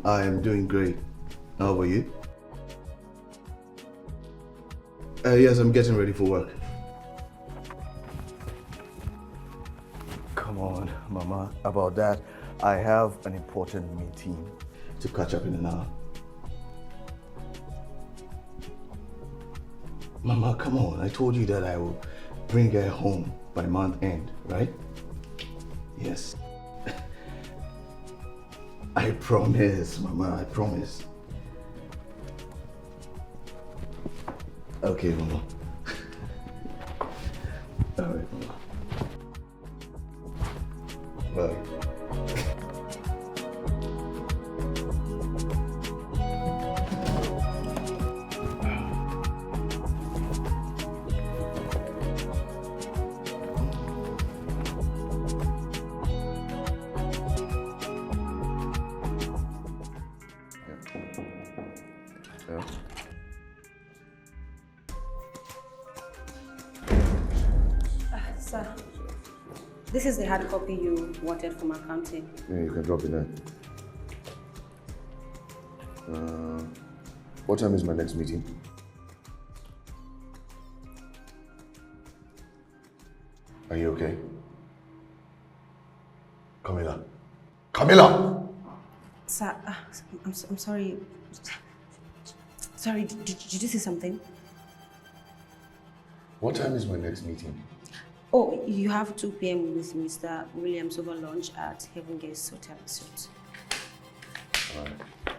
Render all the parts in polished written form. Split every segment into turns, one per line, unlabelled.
I am doing great. How about you? Yes, I'm getting ready for work. Come on, Mama. About that, I have an important meeting to catch up in an hour. Mama, come on. I told you that I will bring her home by month end, right? Yes. I promise, Mama, I promise. Okay, Mama. All right, Mama. Bye.
Sir, this is the hard copy you wanted from accounting.
Yeah, you can drop it there. What time is my next meeting? Are you okay? Camilla. Camilla!
Sir, I'm sorry. Sorry, did you say something?
What time is my next meeting?
Oh, you have 2 p.m. with Mr. Williams over lunch at Heaven Guest Hotel Suite.
All right.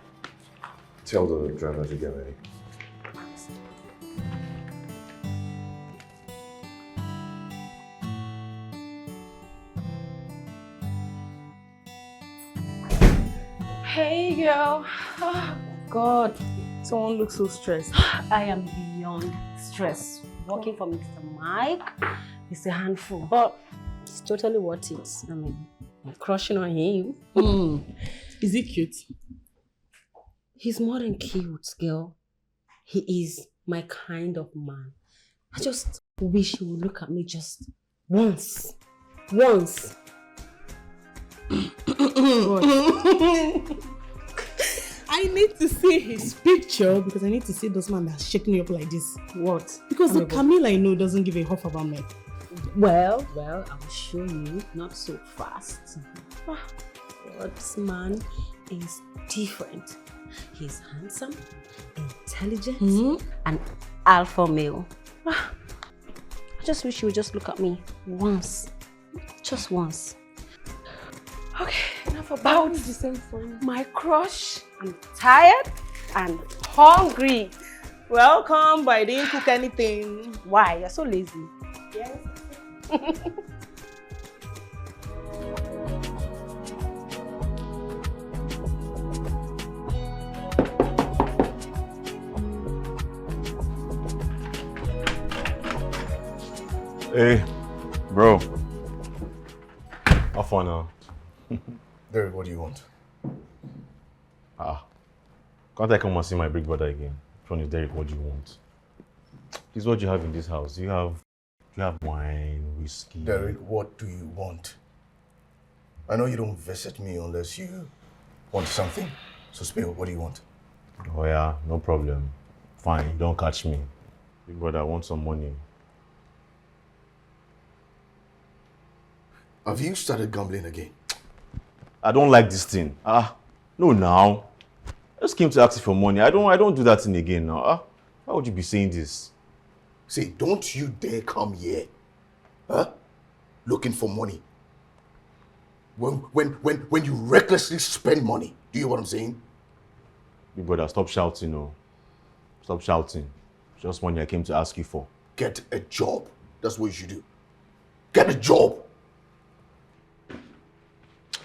Tell the driver to get ready.
Hey girl. Oh, God, someone looks so stressed.
I am beyond stress. Working for Mr. Mike is a handful, but it's totally worth it. I mean, I'm crushing on him.
Is he cute?
He's more than cute, girl. He is my kind of man. I just wish he would look at me just once. Once.
I need to see his picture because I need to see this man that's shaking me up like this.
What?
Because the Camille I know doesn't give a huff about me.
Well, I'll show you. Not so fast. But this man is different. He's handsome, intelligent, and alpha male. I just wish you would just look at me once. Just once. Okay, enough about
the same for you.
my crush. I'm tired and hungry.
Welcome, but I didn't cook anything.
Why? You're so lazy.
Yes.
Hey, bro. How far now?
Derek, what do you want?
Can't I come and see my big brother again? From you, Derek, what do you want? This is what you have in this house. You have wine, whiskey.
Derek, what do you want? I know you don't visit me unless you want something. So spill, what do you want?
Oh yeah, no problem. Fine, don't catch me. Big brother, I want some money.
Have you started gambling again?
I don't like this thing. No now. I just came to ask you for money. I don't do that thing again now. Why would you be saying this?
See, don't you dare come here. Looking for money. When you recklessly spend money. Do you hear what I'm saying?
Big brother, stop shouting, no. Stop shouting. Just money I came to ask you for.
Get a job. That's what you should do. Get a job.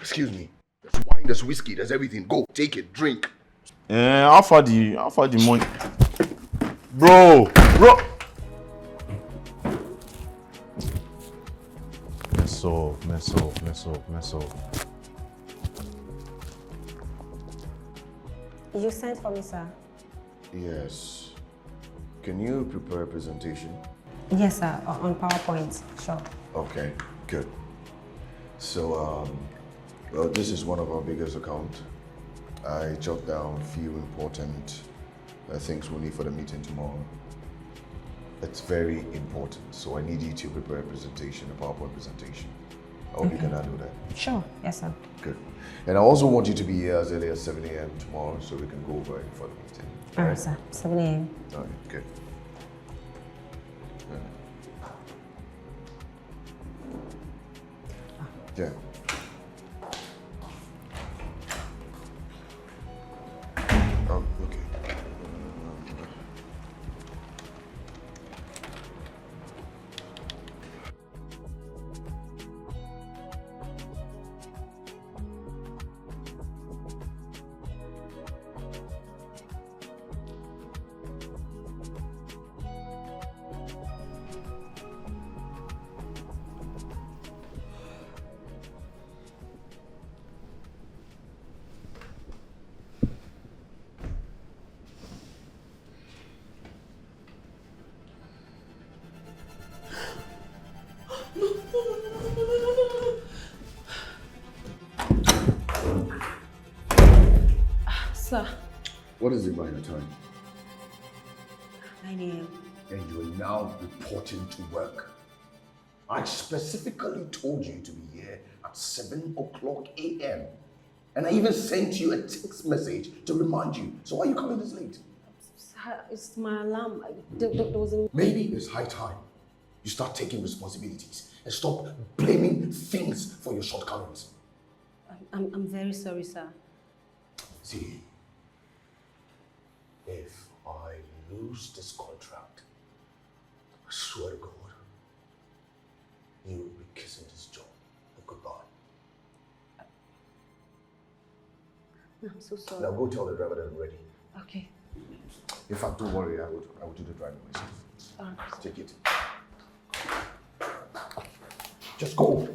Excuse me. There's wine, there's whiskey, there's everything. Go, take it, drink.
How far the money? Bro! Mess up.
You sent for me, sir?
Yes. Can you prepare a presentation?
Yes, sir. On PowerPoint. Sure.
Okay, good. So, well, this is one of our biggest accounts. I jot down a few important things we'll need for the meeting tomorrow. It's very important, so I need you to prepare a presentation, a PowerPoint presentation. I hope you can handle that.
Sure. Yes, sir.
Good. And I also want you to be here as early as 7 a.m. tomorrow so we can go over it for the meeting.
All right, sir. 7 a.m.
All right, good. Yeah. Okay.
Sir.
What is it by your time?
9 a.m.
And you are now reporting to work. I specifically told you to be here at 7 o'clock a.m. And I even sent you a text message to remind you. So why are you coming this late?
Sir, it's my alarm. There was a...
Maybe it's high time you start taking responsibilities and stop blaming things for your shortcomings.
I'm very sorry, sir.
See, if I lose this contract, I swear to God, you will be kissing this job. Goodbye.
I'm so sorry.
Now go tell the driver that I'm ready.
Okay.
In fact, don't worry, I will do the driving myself. Take it. Just go.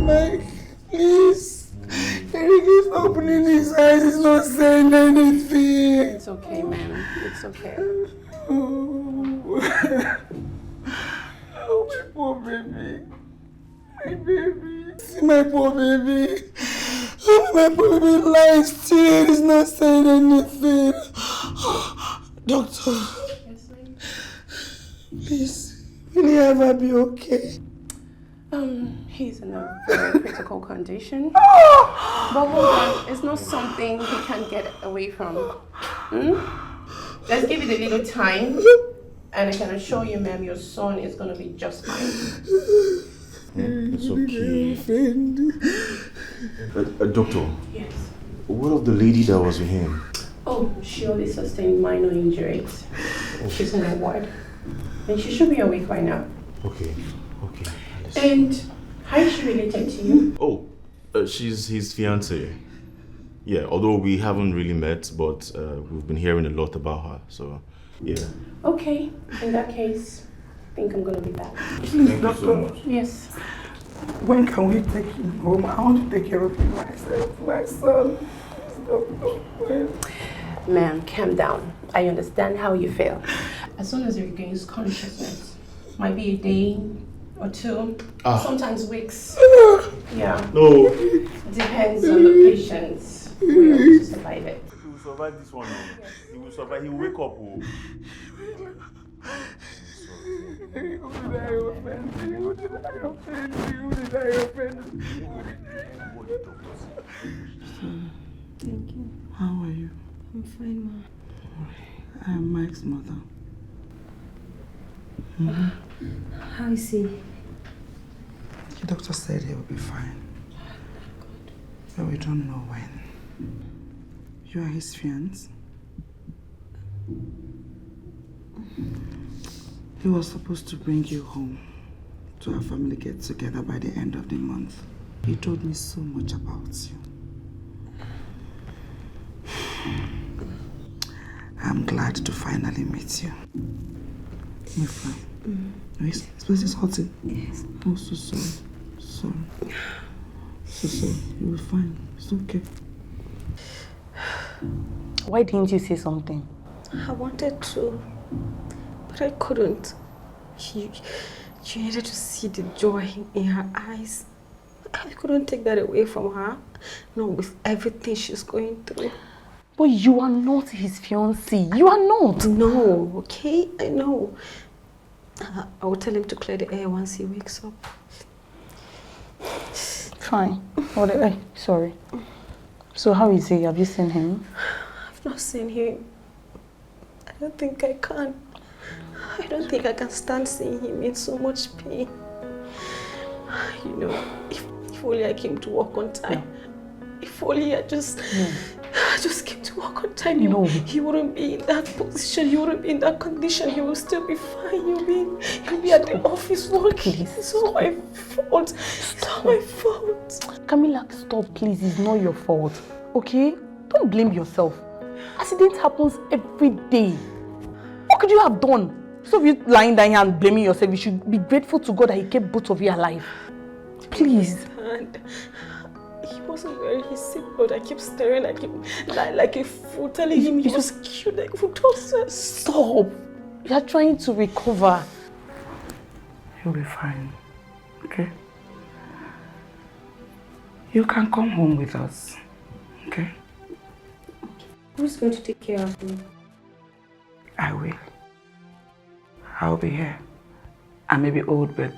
Mike, please. Eric is opening his eyes. He's not saying anything.
It's okay, man. It's okay.
Oh, my poor baby. My baby. See my poor baby. Oh, my poor baby lying still. He's not saying anything. Doctor.
Yes, sir.
Please, will he ever be okay?
He's in a very critical condition. But hold on, it's not something he can get away from. Let's give it a little time. And I can assure you, ma'am, your son is going to be just fine.
It's okay. Doctor,
Yes.
what of the lady that was with him?
Oh, she only sustained minor injuries. She's in a ward. And she should be awake by now.
Okay.
And how is she related to you?
Oh, she's his fiancée. Yeah, although we haven't really met, but we've been hearing a lot about her, so yeah.
Okay, in that case, I think I'm going to be back.
Please, doctor.
Yes.
When can we take him home? I want to take care of him myself, my son. Please, doctor. When?
Ma'am, calm down. I understand how you feel. As soon as he regains consciousness, might be a day or two, sometimes weeks. Yeah.
No.
Depends on the patient's will to survive it.
He will survive this one. He will survive. He will wake up.
Thank you.
How are you?
I'm fine, ma.
I am Mike's mother.
How is he?
The doctor said he will be fine. But we don't know when. You are his fiancé? He was supposed to bring you home to our family get together by the end of the month. He told me so much about you. I'm glad to finally meet you. You're fine. This place is hot.
Yes.
I'm so sorry. Sorry. So sorry. You'll be fine. It's okay.
Why didn't you say something?
I wanted to, but I couldn't. You needed to see the joy in her eyes. I couldn't take that away from her. No, with everything she's going through.
But you are not his fiancée. You are not.
No, okay? I know. I will tell him to clear the air once he wakes up.
Fine. Whatever. Sorry. So how is he? Have you seen him?
I've not seen him. I don't think I can. I don't think I can stand seeing him in so much pain. You know, if only I came to work on time. If only I just came to work on time. He wouldn't be in that position. He wouldn't be in that condition. He will still be fine. He'll be at the office working. It's not my fault. It's not my fault.
Camilla, stop, please. It's not your fault. Okay? Don't blame yourself. Accident happens every day. What could you have done? So if you lying down here and blaming yourself, you should be grateful to God that He kept both of you alive. Please.
And he wasn't wearing his seatbelt. I kept staring at him like a fool, telling him he was cute like a fool.
Stop. You are trying to recover.
You'll be fine. Okay? You can come home with us. Okay?
Who's going to take care of me?
I will. I'll be here. I may be old, but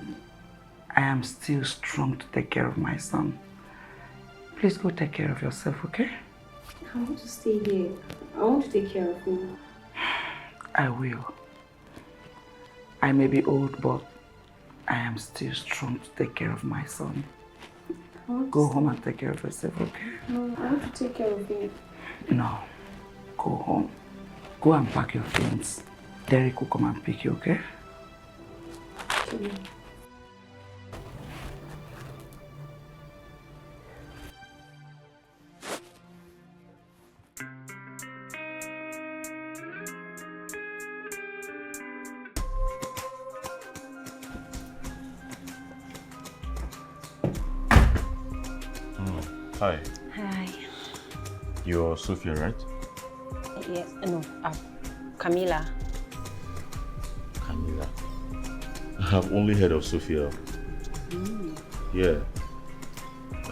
I am still strong to take care of my son. Please go take care of yourself, okay?
I want to stay here. I want to take care of him.
I will. I may be old, but I am still strong to take care of my son. Go home and take care of yourself, okay?
No, I want to take care of him.
No. Go home. Go and pack your things. Derek will come and pick you, okay?
Okay.
Hi.
Hi.
You're Sophia, right?
Yes, no, Camila.
Camila. I've only heard of Sophia. Yeah.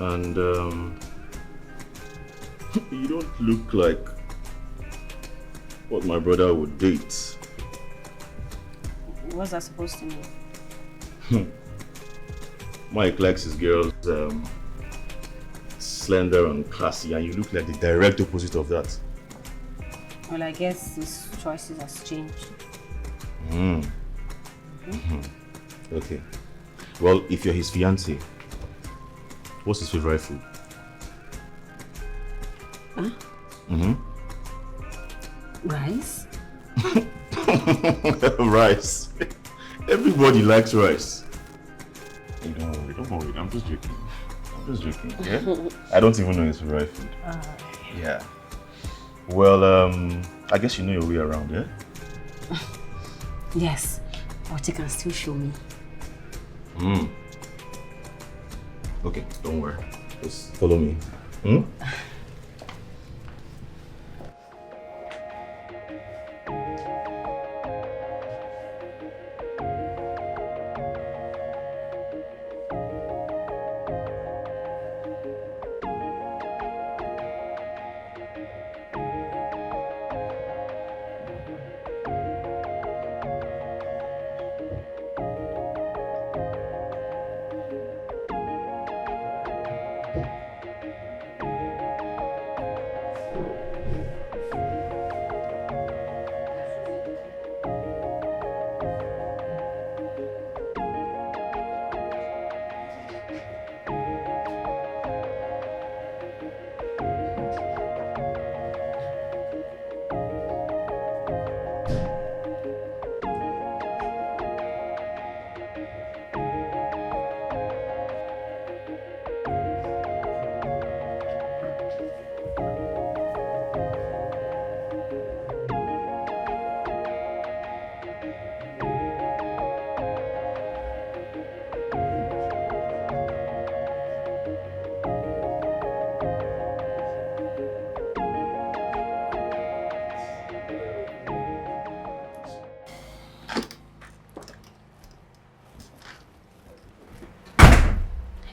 And you don't look like what my brother would date.
What's that supposed to mean?
Mike likes his girls slender and classy, and you look like the direct opposite of that.
Well, I guess his choices has changed.
Okay. Well, if you're his fiancé, what's his favorite food?
Rice?
Rice. Everybody likes rice. Hey, don't worry. I'm just joking. Yeah? I don't even know his favorite food. Yeah. Well, I guess you know your way around, yeah?
Yes, but you can still show me.
Okay, don't worry. Just follow me.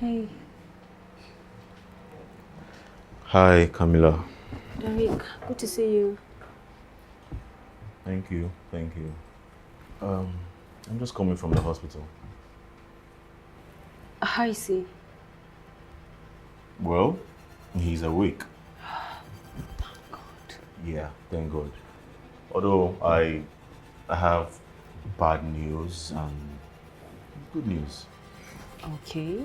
Hey,
Hi, Camilla.
Derek, good to see you.
Thank you. I'm just coming from the hospital.
How is he?
Well, he's awake.
Thank God.
Yeah, thank God. Although I have bad news and good news.
Okay.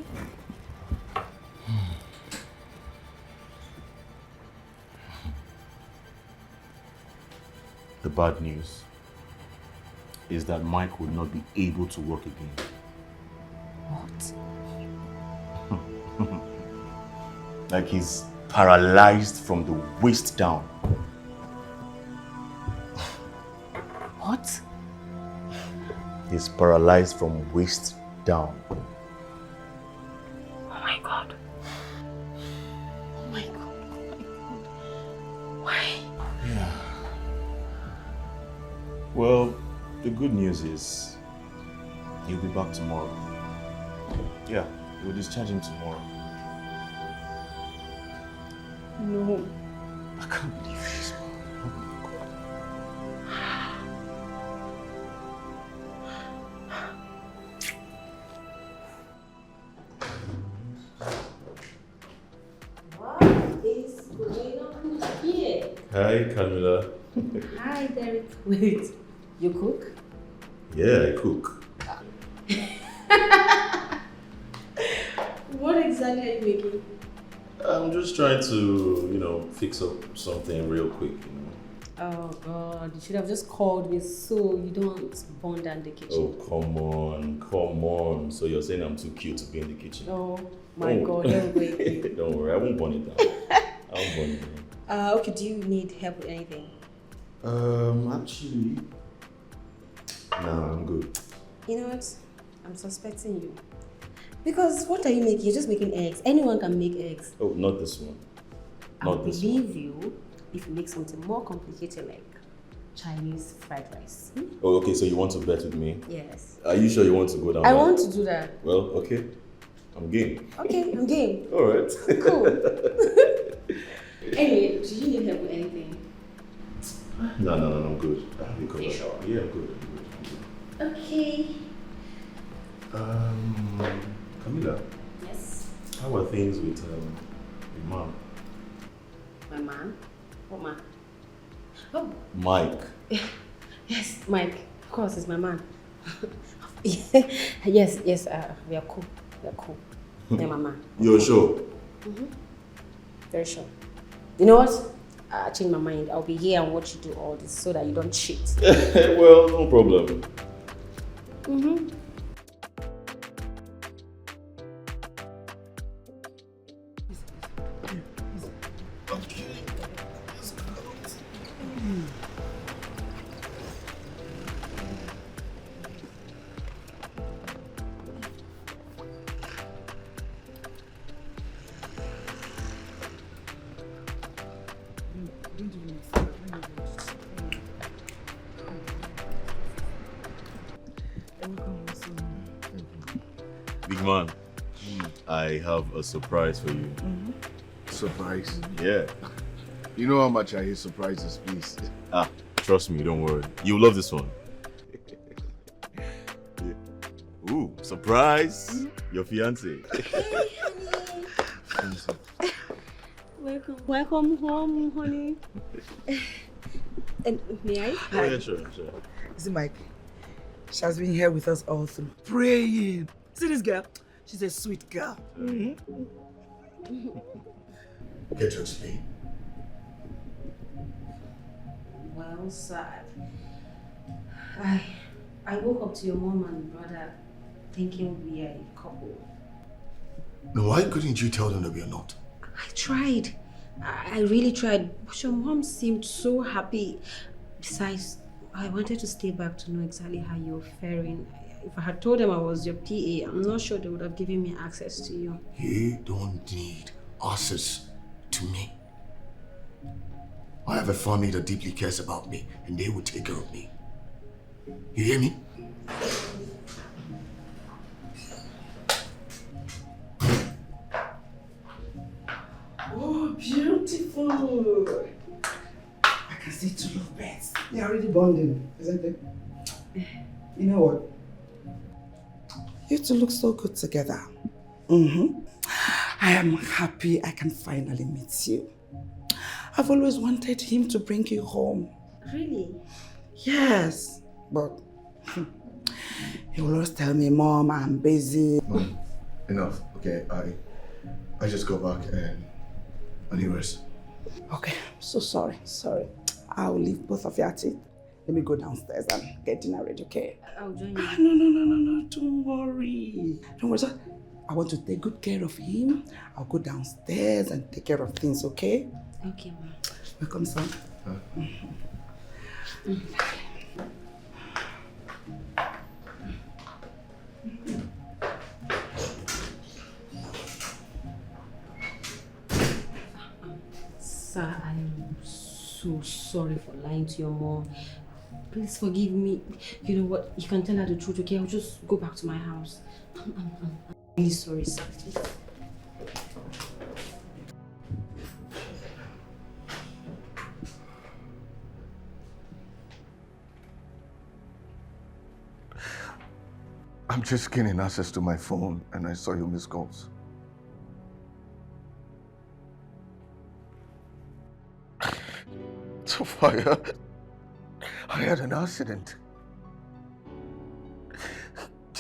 The bad news is that Mike will not be able to work again.
What?
Like he's paralyzed from the waist down.
What?
He's paralyzed from waist down.
Oh my God. Oh my God. Oh my God. Why?
Yeah. Well, the good news is he'll be back tomorrow. Yeah, we'll discharge him tomorrow.
No.
I can't believe this. Oh my God.
What is going on here?
Hi, Camilla.
Hi, Derek. Wait, you cook?
Yeah, I cook.
What exactly are you making?
I'm just trying to, fix up something real quick,
Oh God, you should have just called me so you don't burn down the kitchen.
Oh, come on. So you're saying I'm too cute to be in the kitchen?
Oh my God, don't wait.
Don't worry, I won't burn it down. I won't burn it down.
Okay, do you need help with anything?
Actually, no, I'm good.
You know what? I'm suspecting you. Because what are you making? You're just making eggs. Anyone can make eggs.
Oh, not this one.
I'll believe you if you make something more complicated like Chinese fried rice.
Oh, okay, so you want to bet with me?
Yes.
Are you sure you want to go down
I
there?
want to do that.
Well, okay. I'm game.
Okay, I'm game.
All right.
Cool. Anyway, do you need help with anything?
No, I'm good. You covered.
You sure?
Yeah, I'm good.
Okay.
Camilla,
Yes.
how are things with your mom?
My man? What man? Oh.
Mike.
Yes, Mike. Of course, it's my man. Yes, we are cool. Yeah, my man.
You're sure?
Very sure. You know what? I changed my mind. I'll be here and watch you do all this so that you don't cheat.
Well, no problem. Big man, I have a surprise for you.
Surprise.
Yeah.
You know how much I hate surprises, please.
Ah, trust me, don't worry. You'll love this one. Yeah. Ooh, surprise! Your fiance.
Welcome home, honey. And may I?
Oh, yeah, sure.
See, Mike, she has been here with us all through, praying. See this girl? She's a sweet girl.
Get to explain.
Well, sad. I woke up to your mom and brother thinking we are a couple.
Now, why couldn't you tell them that we are not?
I tried. I really tried. But your mom seemed so happy. Besides, I wanted to stay back to know exactly how you're faring. If I had told them I was your PA, I'm not sure they would have given me access to you.
You don't need access to me. I have a family that deeply cares about me, and they will take care of me. You hear me?
can see two lovebirds. They're already bonding, isn't it? You know what? You two look so good together. I am happy I can finally meet you. I've always wanted him to bring you home.
Really?
Yes, but he will always tell me, Mom, I'm busy.
Mom, enough. Okay, I just go back and he rest.
Okay, I'm so sorry. I'll leave both of you at it. Let me go downstairs and get dinner ready, okay?
I'll join you.
No, don't worry. Don't worry, sir. I want to take good care of him. I'll go downstairs and take care of things, okay?
Okay, ma.
Welcome, son.
Sir, I am so sorry for lying to your mom. Please forgive me. You know what? You can tell her the truth, okay? I'll just go back to my house. I'm really sorry, sir. Please.
I'm just gaining access to my phone and I saw your missed calls. So fire. I had an accident.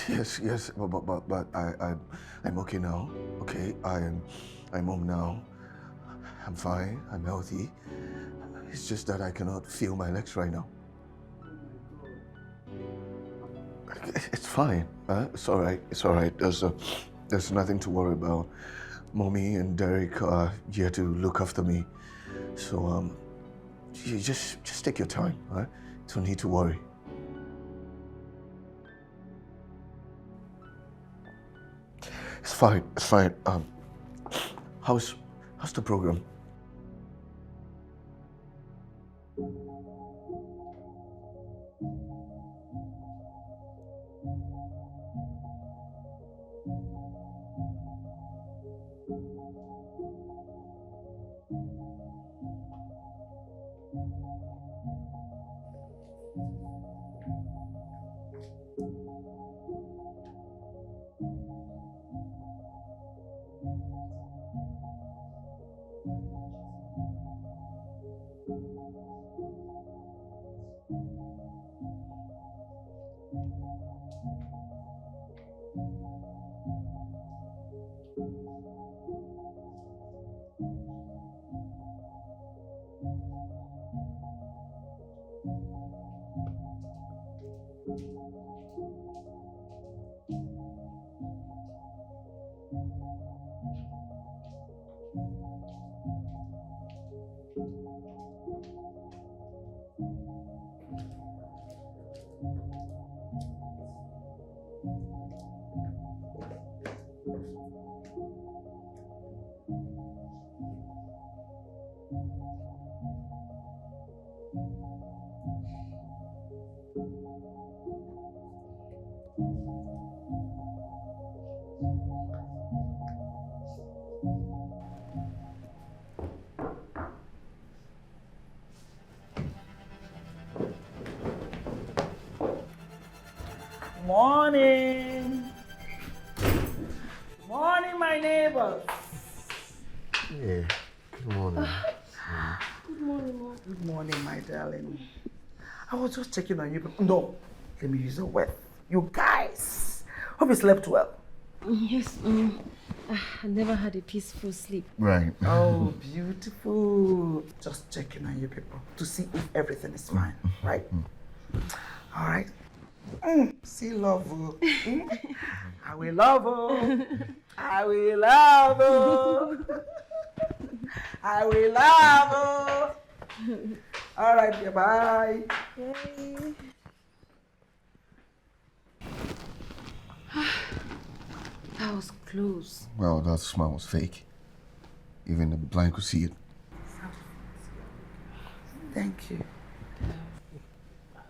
Yes, but I'm okay now. Okay, I'm home now. I'm fine. I'm healthy. It's just that I cannot feel my legs right now. It's fine. It's all right. It's all right. There's nothing to worry about. Mommy and Derek are here to look after me. So you just take your time. Don't need to worry. It's fine. It's fine. How's the program?
Morning. Morning, my neighbors.
Yeah. Good morning.
Good morning, Mom.
Good morning, my darling. I was just checking on you. No, let me use a word. You guys, hope you slept well.
Yes, I never had a peaceful sleep.
Right.
Oh, beautiful. Just checking on you people to see if everything is fine, right? All right. See love. I will love you. I will love you. I will love you. All right, bye.
Yay. That was close.
Well, that smile was fake. Even the blind could see it.
Thank you.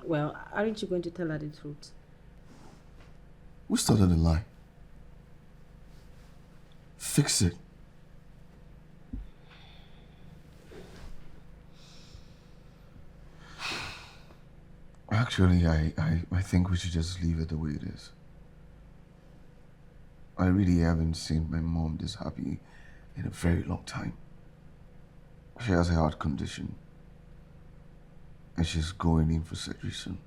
Well, aren't you going to tell her the truth?
We started a lie. Fix it. Actually, I think we should just leave it the way it is. I really haven't seen my mom this happy in a very long time. She has a heart condition. And she's going in for surgery soon.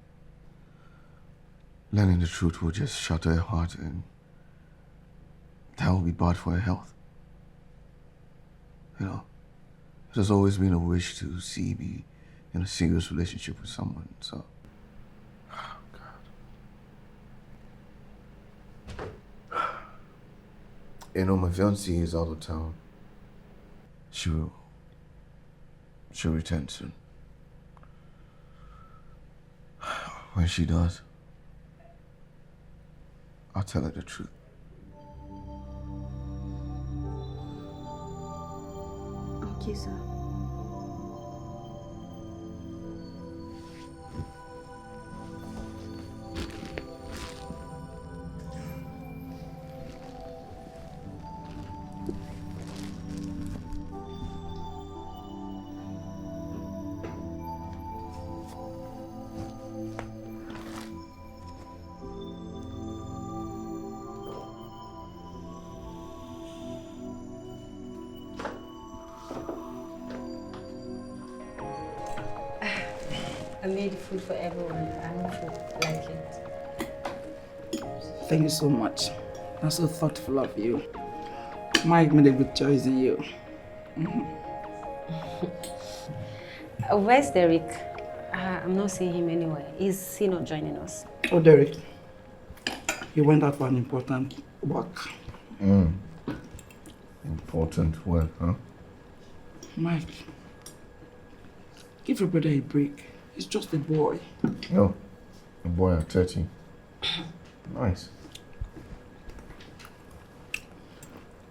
Learning the truth will just shatter her heart, and that will be bad for her health. You know, it has always been a wish to see me in a serious relationship with someone, so... Oh, God. You know, my fiancée is out of town. She'll return soon. When she does, I'll tell her the truth.
Okay, sir. I made food for everyone. I hope you like it.
Thank you so much. That's so thoughtful of you. Mike made a good choice in you.
Where's Derek? I'm not seeing him anywhere. Is he not joining us?
Oh, Derek. He went out for an important work.
Important work, huh?
Mike, give your brother a break. He's just a boy.
No, a boy at 30. Nice.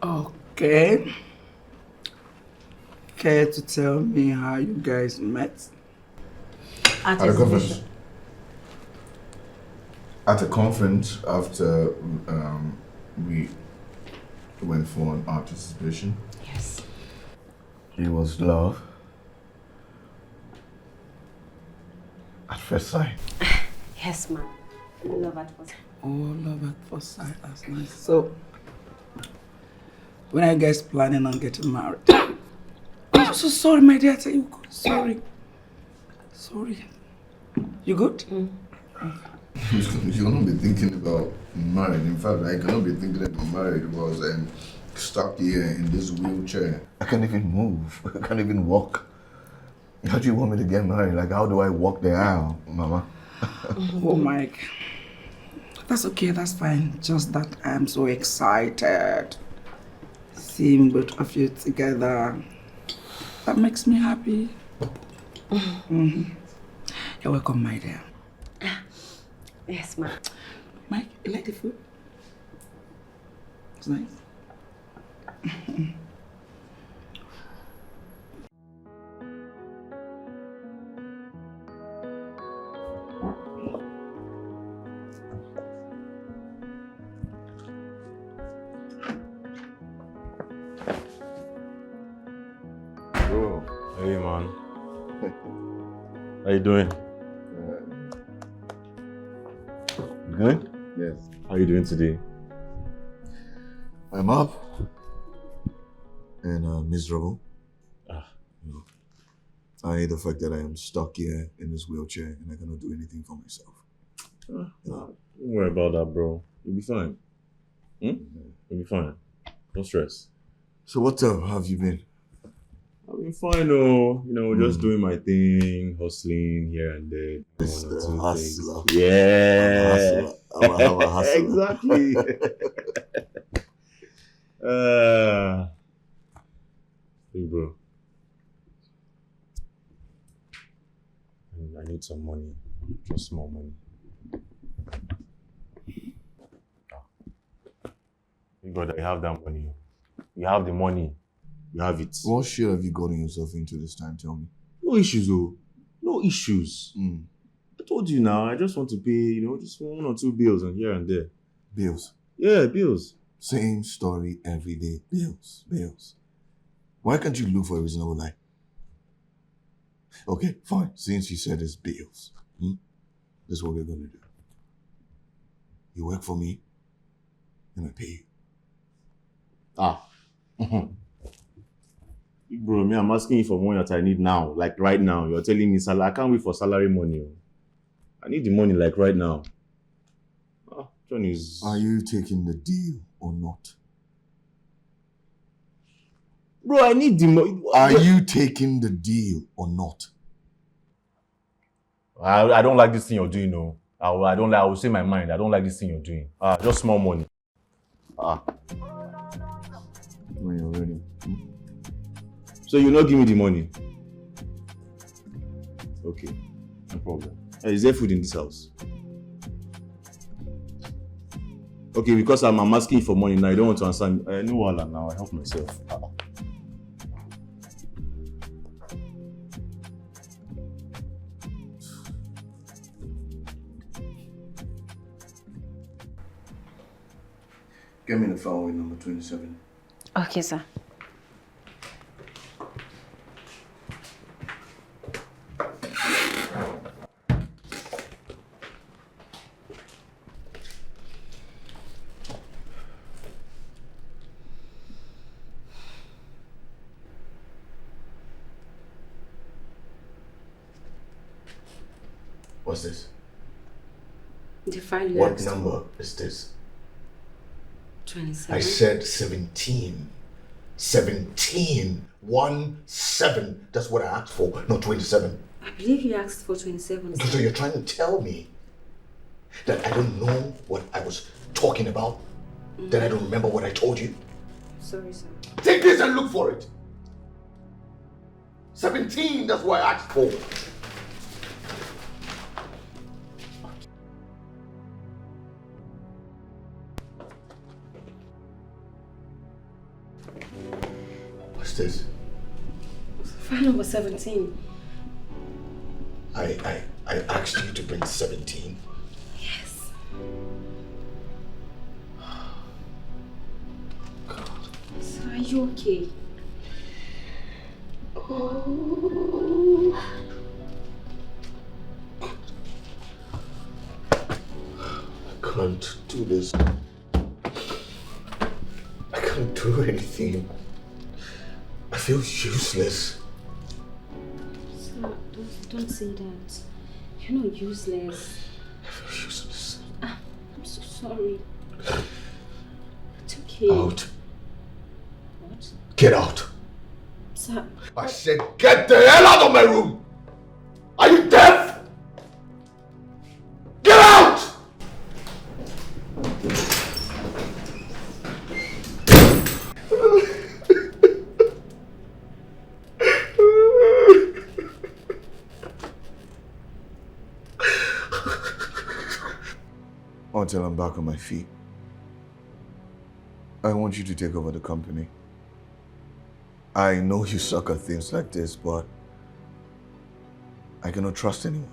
Okay. Care to tell me how you guys met?
At
a conference. At a conference after we went for an art exhibition.
Yes.
It was love. At first sight.
Yes, ma'am. Love at first.
Oh, love at first sight. That's nice. So, when are you guys planning on getting married? I'm so sorry, my dear. I tell you, sorry. Sorry. You good?
You cannot be thinking about marriage. In fact, I cannot be thinking about marriage because I'm stuck here in this wheelchair. I can't even move. I can't even walk. How do you want me to get married? Like, how do I walk the aisle, Mama?
Oh, Mike. That's okay, that's fine. Just that I'm so excited. Seeing both of you together. That makes me happy. You're welcome, my dear.
Yes, ma'am.
Mike, you like the food? It's nice.
Bro, hey man. How you doing? Good?
Yes.
How are you doing today?
I'm up and miserable. I hate the fact that I am stuck here in this wheelchair and I cannot do anything for myself.
Don't worry about that, bro. You'll be fine. You'll be fine. Don't stress.
So what have you been?
I've been fine, oh. You know, just doing my thing, hustling here and there.
It's
One or
the
two
hustler.
things. Yeah.
I'm a hustler.
Exactly. Hey, bro. I need some money. Just small money. Hey, brother, you have that money. You have the money. You have it.
What shit have you gotten yourself into this time? Tell me.
No issues, though. No issues. I told you now, I just want to pay, just 1 or 2 bills and here and there.
Bills.
Yeah, bills.
Same story every day. Bills. Why can't you look for a reasonable life? Okay, fine. Since you said it's bills, This is what we're going to do. You work for me, and I pay you.
Bro, me, I'm asking you for money that I need now, like right now. You're telling me salary. I can't wait for salary money. I need the money like right now. John is...
Are you taking the deal or not?
Bro, I need the money.
Are you taking the deal or not?
I don't like this thing you're doing, no. I will say my mind. I don't like this thing you're doing. Just small money.
When you're ready.
So you not give me the money? Okay, no problem. Is there food in this house? Okay, because I'm asking for money now, you don't want to answer me. No wala now, I help myself.
Get me the file with number 27.
Okay, sir.
What's this?
The file you
What
asked
number
for.
is this?
27.
I said 17. 17. 17. That's what I asked for, not 27.
I believe you asked for 27.
So you're trying to tell me that I don't know what I was talking about? That I don't remember what I told you?
Sorry, sir.
Take this and look for it. 17, that's what I asked for. What's this?
File number 17.
I asked you to bring 17.
Yes.
God.
So are you okay?
Oh. I can't do this. I can't do anything. I feel useless.
Sir, don't say that. You're not useless.
I feel useless.
I'm so sorry. It's okay.
Out.
What?
Get out.
Sir.
I said get the hell out of my room! Are you deaf? Get out! Until I'm back on my feet, I want you to take over the company. I know you suck at things like this, but I cannot trust anyone.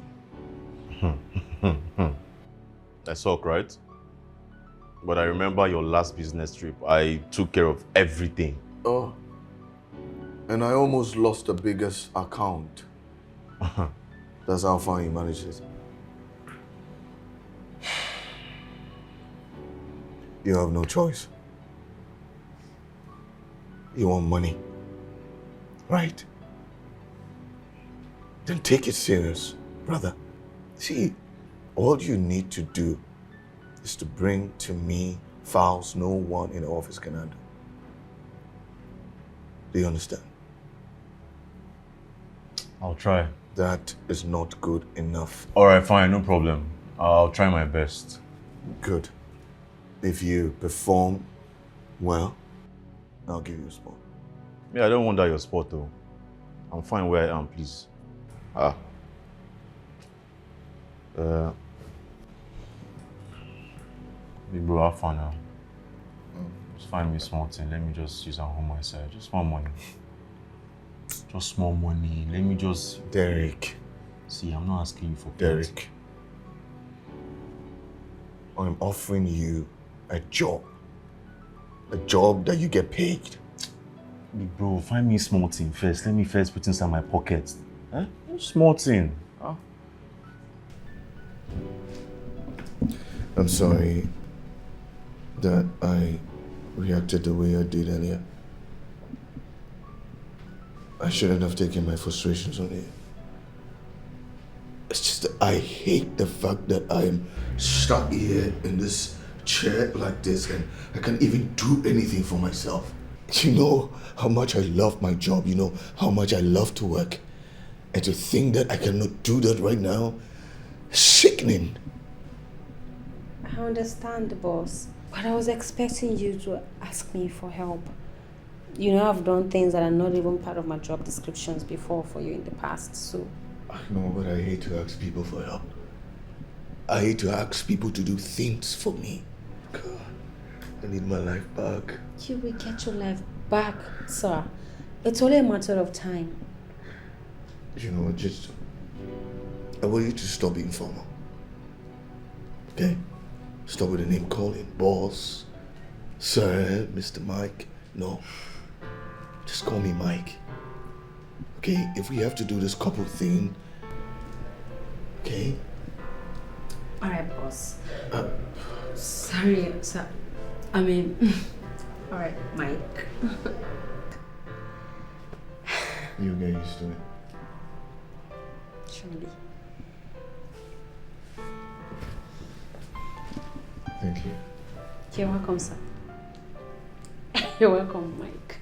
I suck, right? But I remember your last business trip. I took care of everything.
Oh, and I almost lost the biggest account. That's how far you managed it. You have no choice. You want money, right? Then take it serious, brother. See, all you need to do is to bring to me files no one in the office can handle. Do you understand?
I'll try.
That is not good enough.
All right, fine, no problem. I'll try my best.
Good. If you perform well, I'll give you a spot.
Yeah, I don't want that your spot though. I'm fine where I am, please. Big bro, have fun now. Just find me a small thing. Let me just use and home myself. Just small money. Just small money. Let me just...
Derek.
See, I'm not asking you for
Derek. I'm offering you a job. A job that you get paid.
Big bro, find me a small thing first. Let me first put inside my pocket. Small thing.
I'm sorry that I reacted the way I did earlier. I shouldn't have taken my frustrations on you. It's just that I hate the fact that I am stuck here in this chair like this and I can't even do anything for myself. You know how much I love my job, you know how much I love to work. And to think that I cannot do that right now, sickening.
I understand, boss, but I was expecting you to ask me for help. You know, I've done things that are not even part of my job descriptions before for you in the past, so...
I know, but I hate to ask people for help. I hate to ask people to do things for me. God, I need my life back.
You will get your life back, sir. It's only a matter of time.
You know, I want you to stop being formal. Okay? Stop with the name calling. Boss, sir, Mr. Mike. No. Just call me Mike. Okay? If we have to do this couple thing, okay?
Alright, boss. Sorry, sir. I mean... Alright, Mike.
You get used to it.
Surely.
Thank you.
You're welcome, sir. You're welcome, Mike.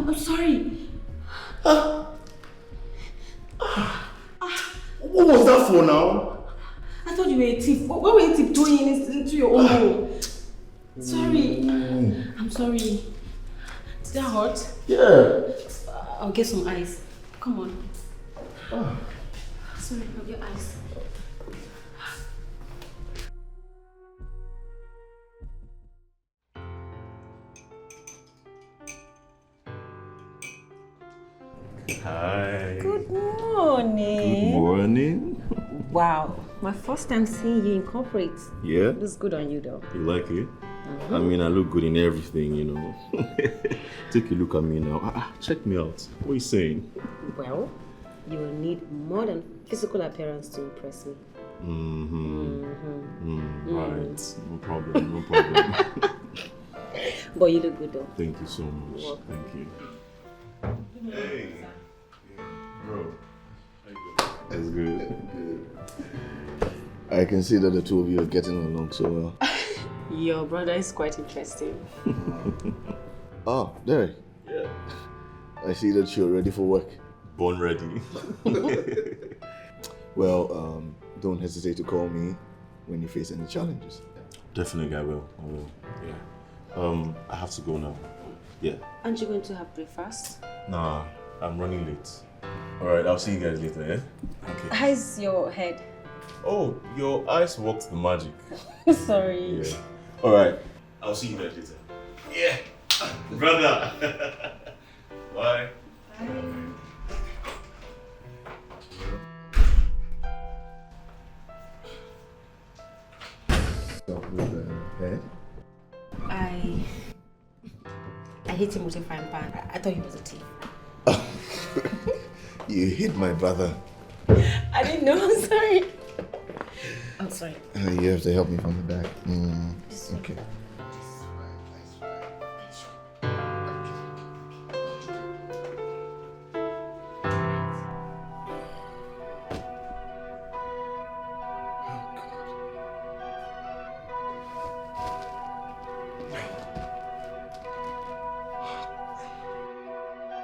I'm sorry.
What was that for now?
I thought you were a thief. What were you tiptoeing into your own hole? Sorry. I'm sorry. Did that hurt?
Yeah.
I'll get some ice. Come on. Sorry, I'll get ice.
Hi.
Good morning.
Good morning.
Wow, my first time seeing you in corporate.
Yeah?
Looks good on you though.
You like it? I mean, I look good in everything, you know. Take a look at me now. Check me out. What are you saying?
Well, you will need more than physical appearance to impress me.
Right. No problem, no problem.
But you look good though.
Thank you so much.
You're welcome.
Thank you. Hey. Bro. That's good.
I can see that the two of you are getting along so well.
Your brother is quite interesting.
Oh, Derek.
Yeah.
I see that you're ready for work.
Born ready.
Well, don't hesitate to call me when you face any challenges.
Definitely, I will. Yeah. I have to go now. Yeah.
Aren't you going to have breakfast?
Nah, I'm running late. Alright, I'll see you guys later, yeah? Okay.
How's your head?
Oh, your eyes worked the magic.
Sorry.
Yeah. Alright, I'll see you guys later. Yeah! Brother! Bye.
Bye.
Stop with the head.
I hit him with a frying pan. I thought he was a thief.
You hit my brother.
I didn't know. I'm sorry. I'm sorry.
You have to help me from the back. Okay.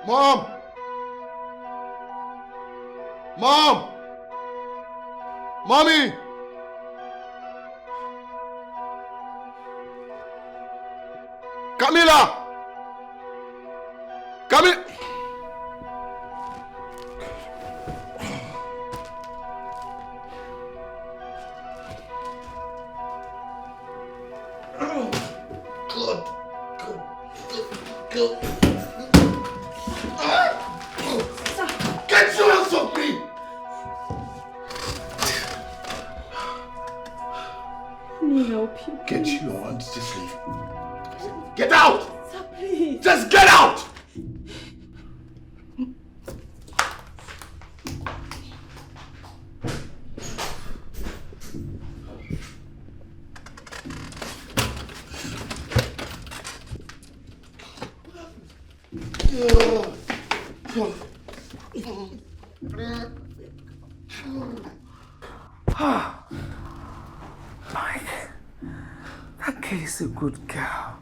Mom! Mom! Mommy! Camila! Camila! just leave. I said, get out!
Sir, please.
Just get out!
Mike, that girl is a good girl.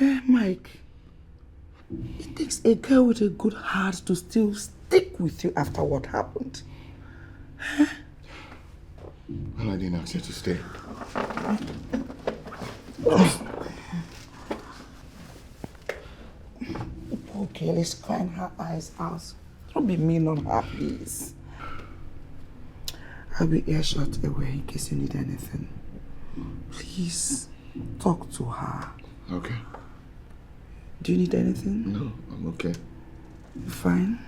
Eh, Mike, it takes a girl with a good heart to still stick with you after what happened.
Well, I didn't ask you to stay.
Poor girl is crying her eyes out. Don't be mean on her, please. I'll be earshot away in case you need anything. Please, talk to her.
Okay.
Do you need anything?
No, I'm okay.
You fine?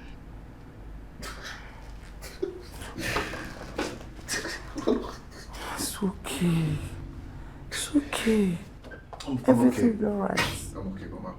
It's okay. It's okay. Everything will be alright.
I'm okay, Mama.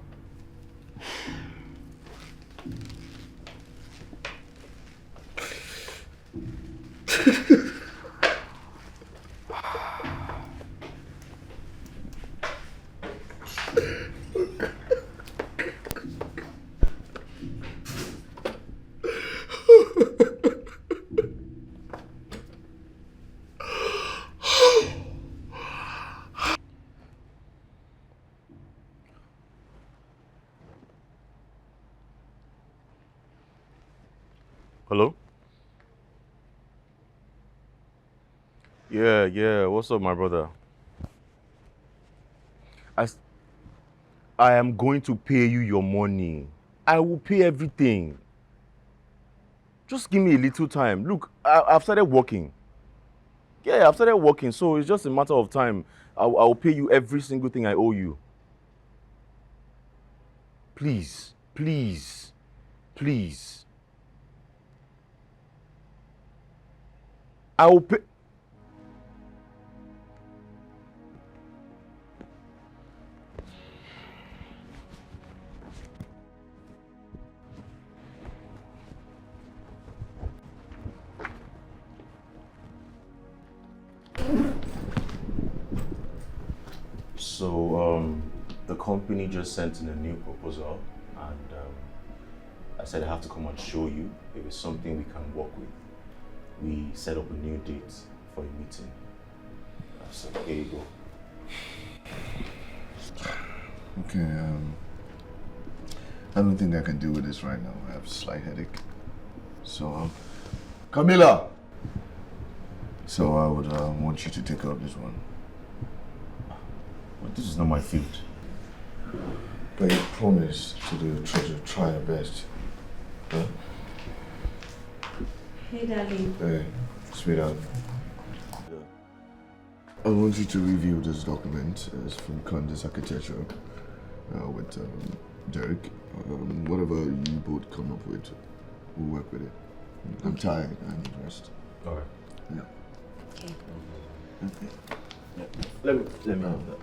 Hello? Yeah, what's up, my brother? I am going to pay you your money. I will pay everything. Just give me a little time. Look, I've started working. Yeah, I've started working, so it's just a matter of time. I'll pay you every single thing I owe you. Please, please, please. I will pay. So, the company just sent in a new proposal, and I said I have to come and show you if it's something we can work with. We set up a new date for a meeting. So, here you go.
Okay, I don't think I can deal with this right now. I have a slight headache. So, Camila! So I would want you to take up this one.
But this is not my field.
But you promised to try your best. Huh?
Hey, darling.
Hey, sweetheart. I want you to review this document. It's from Candace Architecture with Derek. Whatever you both come up with, we'll work with it. I'm tired. I need rest.
All right.
Yeah.
Okay.
Okay.
Let me have that.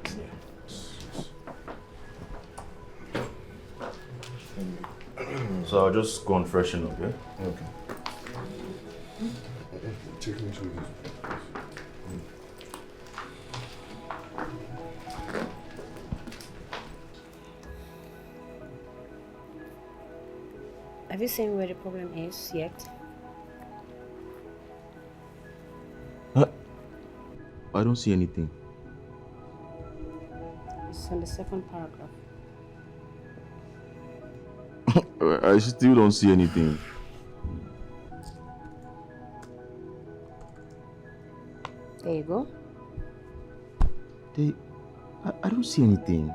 So I'll just go and freshen up, yeah?
Okay. Take me to this.
Have you seen where the problem is yet?
I don't see anything.
It's on the second paragraph.
I still don't see anything.
There you go.
I don't see anything.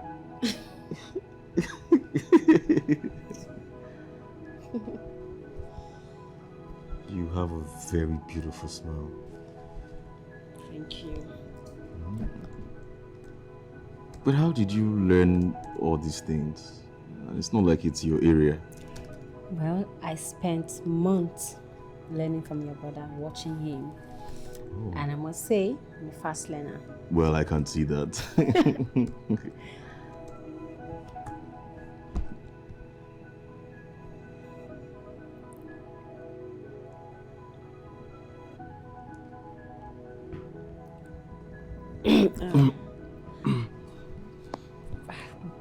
You have a very beautiful smile.
Thank you.
But how did you learn all these things? It's not like it's your area.
Well, I spent months learning from your brother, watching him. And I must say, I'm a fast learner.
Well, I can't see that.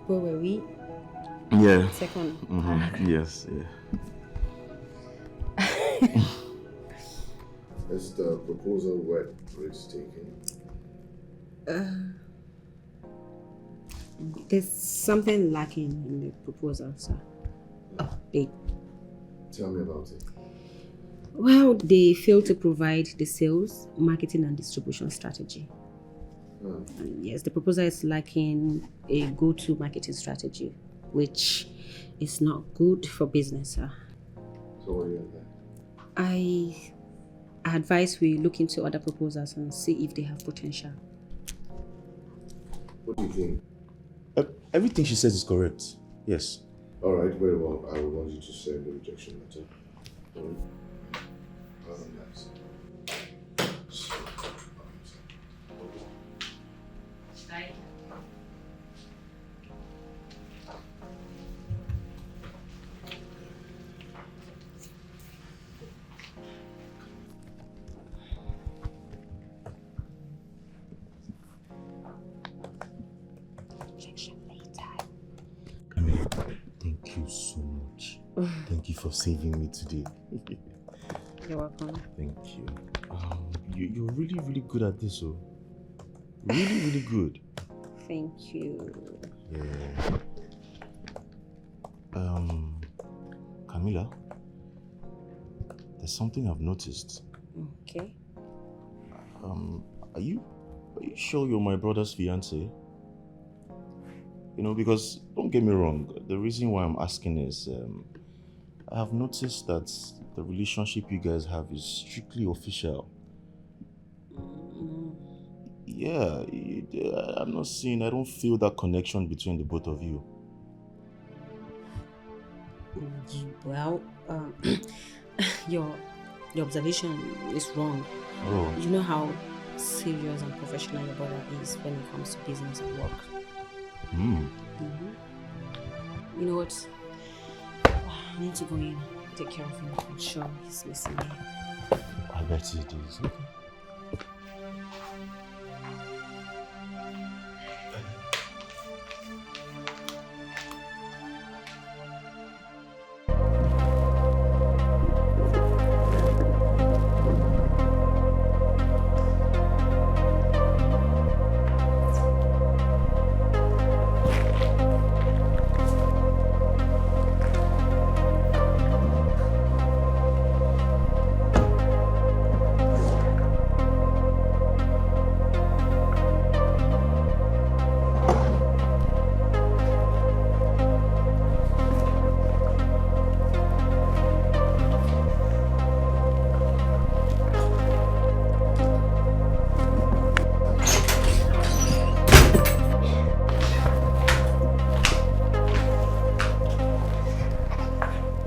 Where were we?
Yeah.
Second.
Yes, yeah.
Is the proposal wet risk-taking?
There's something lacking in the proposal, sir. Babe.
Tell me about it.
Well, they failed to provide the sales, marketing, and distribution strategy. And yes, the proposal is lacking a go-to marketing strategy, which is not good for business, sir.
So what do you think?
I advise we look into other proposals and see if they have potential.
What do you think?
Everything she says is correct. Yes.
Alright, very well. I would want you to send the rejection letter. Yes.
Thank you so much. Thank you for saving me today.
You're welcome.
Thank you. You're really, really good at this, oh. Really, really good.
Thank you.
Yeah. Camila, there's something I've noticed.
Okay.
Are you sure you're my brother's fiancé? You know, because don't get me wrong, the reason why I'm asking is I have noticed that the relationship you guys have is strictly official. Yeah, I don't feel that connection between the both of you.
Well, your observation is wrong.
Oh.
You know how serious and professional your brother is when it comes to business and work. You know what? I need to go in, take care of him. I'm sure he's missing me.
I bet it is. Okay.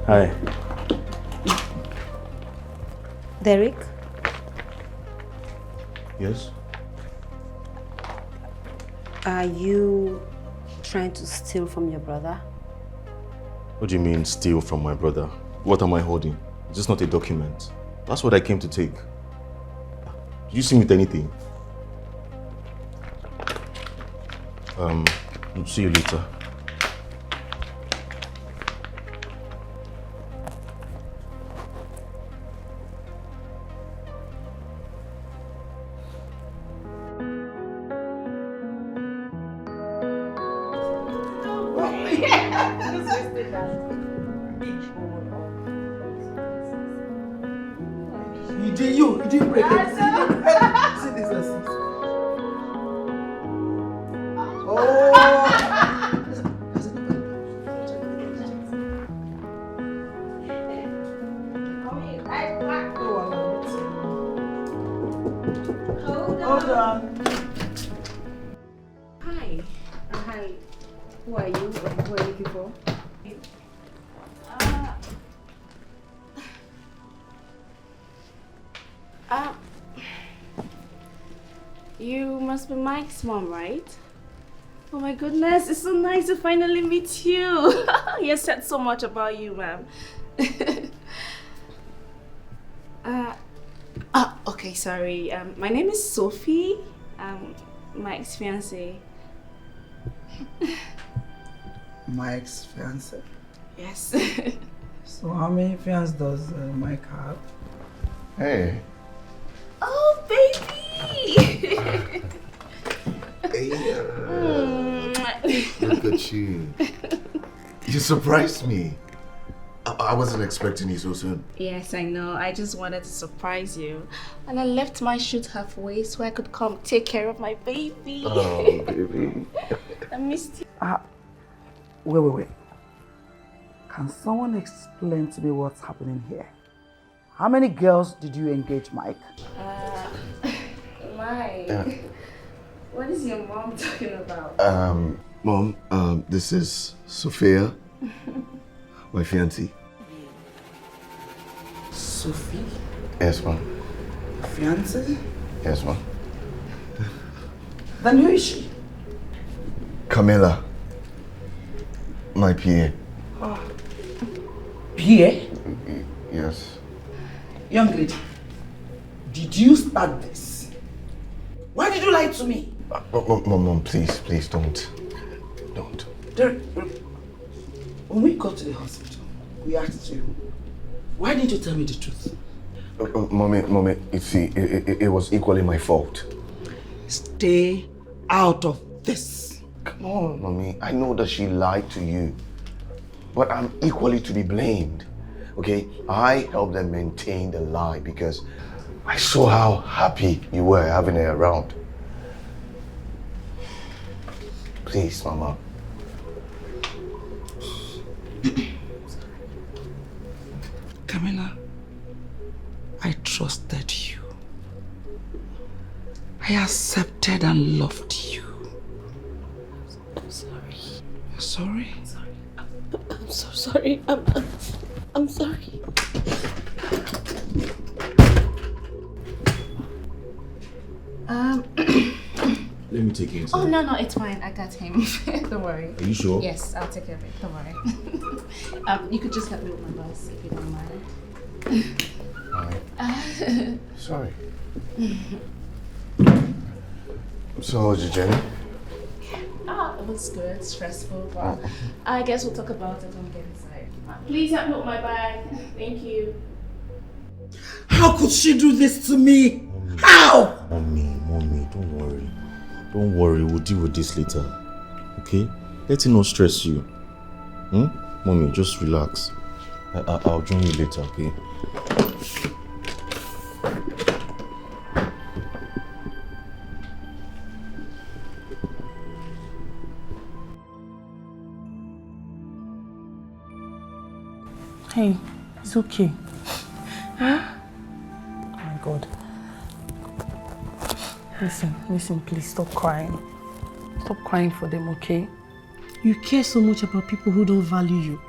Hi.
Derek?
Yes?
Are you trying to steal from your brother?
What do you mean, steal from my brother? What am I holding? Is this not a document? That's what I came to take. Did you see me with anything? See you later.
You didn't break it. See this as it. Hold on.
Hi. Hi. Who are you? Who are you people? You must be Mike's mom, right? Oh my goodness, it's so nice to finally meet you. He has said so much about you, ma'am. Okay, sorry. My name is Sophie. Mike's fiancée.
Mike's fiancé?
Yes.
So how many fiancés does Mike have?
Hey.
Oh, baby!
Hey, look at you. You surprised me. I wasn't expecting you so soon.
Yes, I know. I just wanted to surprise you. And I left my shoot halfway so I could come take care of my baby.
Oh, baby.
I missed you.
Wait. Can someone explain to me what's happening here? How many girls did you engage, Mike?
Mike. What is your mom talking about?
Mom, this is Sophia, my fiancée.
Sophie?
Yes, ma'am.
Fiancé?
Yes, ma'am.
Then who is she?
Camilla, my PA.
PA?
Yes.
Young lady, did you start this? Why did you lie to me?
Mom, please, don't. Don't.
Derek, when we got to the hospital, we asked you, why didn't you tell me the truth?
Mommy, you see, it was equally my fault.
Stay out of this.
Come on, Mommy. I know that she lied to you. But I'm equally to be blamed. Okay? I helped them maintain the lie because I saw how happy you were having her around. Please, Mama.
Camilla, I trusted you. I accepted and loved you.
I'm sorry.
You're sorry?
I'm so sorry. I'm sorry.
Let me take you inside.
Oh, no, it's fine. I got him. Don't worry.
Are you sure?
Yes, I'll take care of it. Don't worry. You could just help me with my bus if you don't mind.
Sorry. So, how was your journey?
It was good, stressful, but I guess we'll talk about it when we get inside. Please help me with my bag. Thank you.
How could she do this to me? How?
Mommy, don't worry. Don't worry, we'll deal with this later. Okay? Let it not stress you. Mommy, just relax. I'll join you later, okay?
Hey, it's okay. Huh? Oh my God. Listen, please stop crying. Stop crying for them, okay?
You care so much about people who don't value you.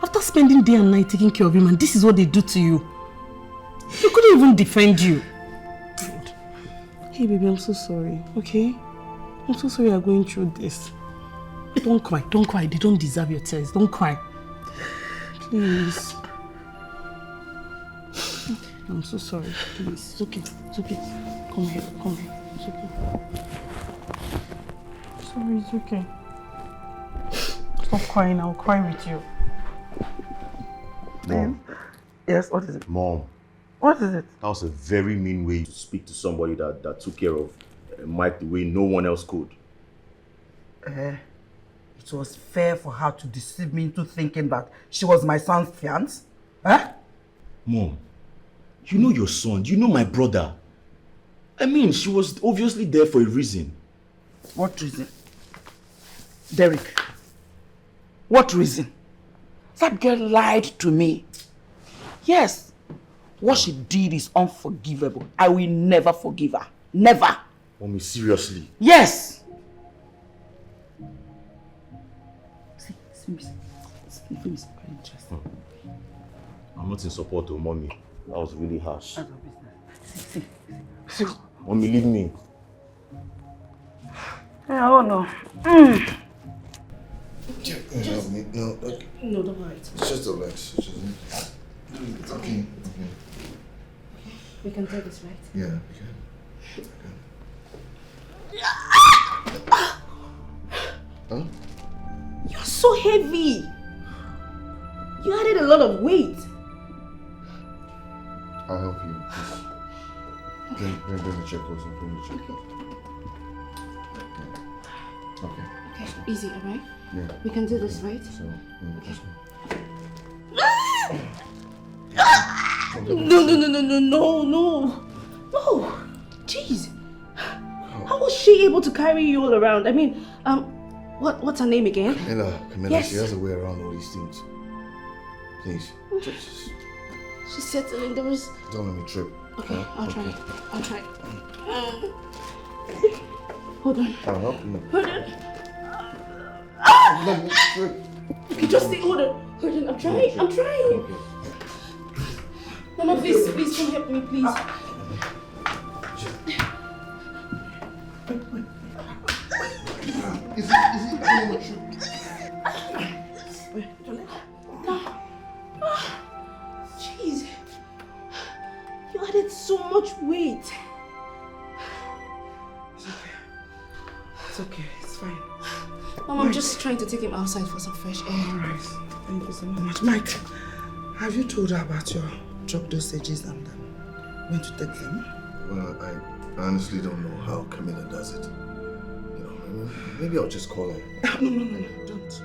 After spending day and night taking care of him, and this is what they do to you. You couldn't even defend you. Hey baby, I'm so sorry, okay? I'm so sorry you're going through this. Don't cry. They don't deserve your tears. Don't cry. Please. I'm so sorry. Please. It's okay. Come here. It's okay. Sorry, it's okay. Stop crying. I'll cry with you.
Mom.
Yes, what is it?
Mom.
What is it?
That was a very mean way to speak to somebody that took care of Mike the way no one else could.
It was fair for her to deceive me into thinking that she was my son's fiancé?
Mom, you know your son, you know my brother. I mean, she was obviously there for a reason.
What reason? Derek, what reason? That girl lied to me. Yes, what she did is unforgivable. I will never forgive her. Never.
Mommy, seriously?
Yes.
I'm not in support of Mommy. That was really harsh. See. Mommy, leave me.
Oh no.
Help me. No, okay.
No, don't worry.
It's just the legs. It's okay.
We can take this, right?
Yeah, we can. Huh?
You're so heavy. You added a lot of weight.
I'll help you. Bring the chair closer. Bring the chair closer. Okay.
Okay, easy, alright?
Yeah.
We can do this, right?
So, this one.
No. Jeez. How was she able to carry you all around? I mean, what's her name again?
Camilla,
Yes.
she has a way around all these things. Please, just
She's settling. There was.
don't let me trip.
Okay,
Huh?
I'll try.
Okay.
I'll try. Hold on.
I'll help you.
Hold on.
Let me trip.
Okay, just stay. Hold on. I'm trying. I'm trying.
Okay.
Mama, please come help me, please.
Is it let me trip?
Jeez. You added so much weight.
It's okay. It's fine.
Mom, I'm just trying to take him outside for some fresh air.
Alright. Thank you so much. Mike, have you told her about your drug dosages and when to take them?
Well, I honestly don't know how Camilla does it. You know, maybe I'll just call her.
No, don't.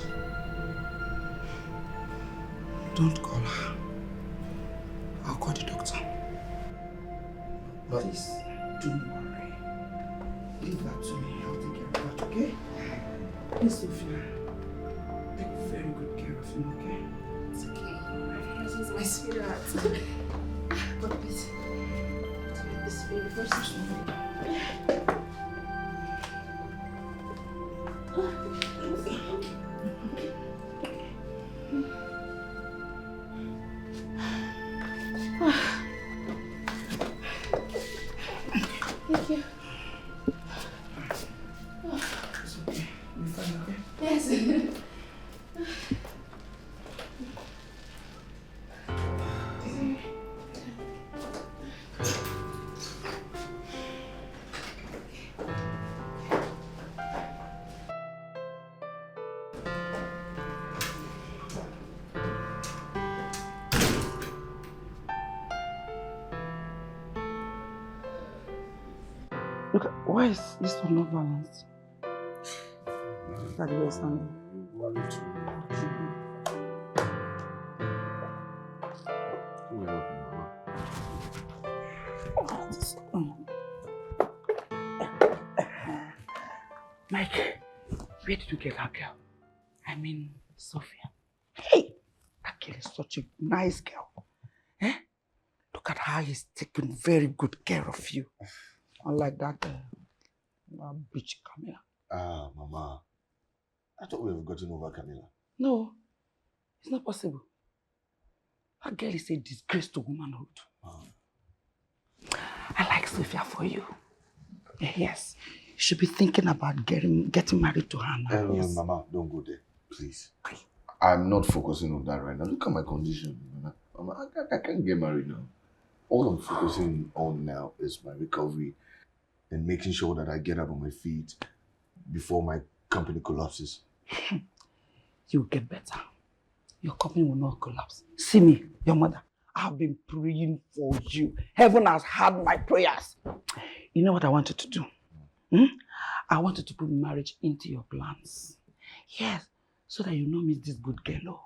Don't call her. I'll call the doctor.
But
Please, don't worry. Leave that to me. I'll take care of that, okay? Please, Sophia. Take very good care of him, okay?
It's okay. He's my sweetheart. But please, take this baby first. Thank you.
It's okay. You fine, okay?
Yes.
Look, why is this one not balanced? That way, Sandy. Mike, where did you get that girl? I mean, Sophia. Hey, that girl is such a nice girl. Eh? Look at how he's taking very good care of you. Unlike that bitch Camilla.
Mama, I thought we have gotten over Camilla.
No, it's not possible. That girl is a disgrace to womanhood. I like Sophia for you. Yes, you should be thinking about getting married to her now. Yes.
Mama, don't go there, please. I'm not focusing on that right now. Look at my condition. Mama, I can't get married now. All I'm focusing on now is my recovery and making sure that I get up on my feet before my company collapses.
You'll get better. Your company will not collapse. See me, your mother. I've been praying for you. Heaven has heard my prayers. You know what I wanted to do? I wanted to put marriage into your plans. Yes, so that you know me this good girl.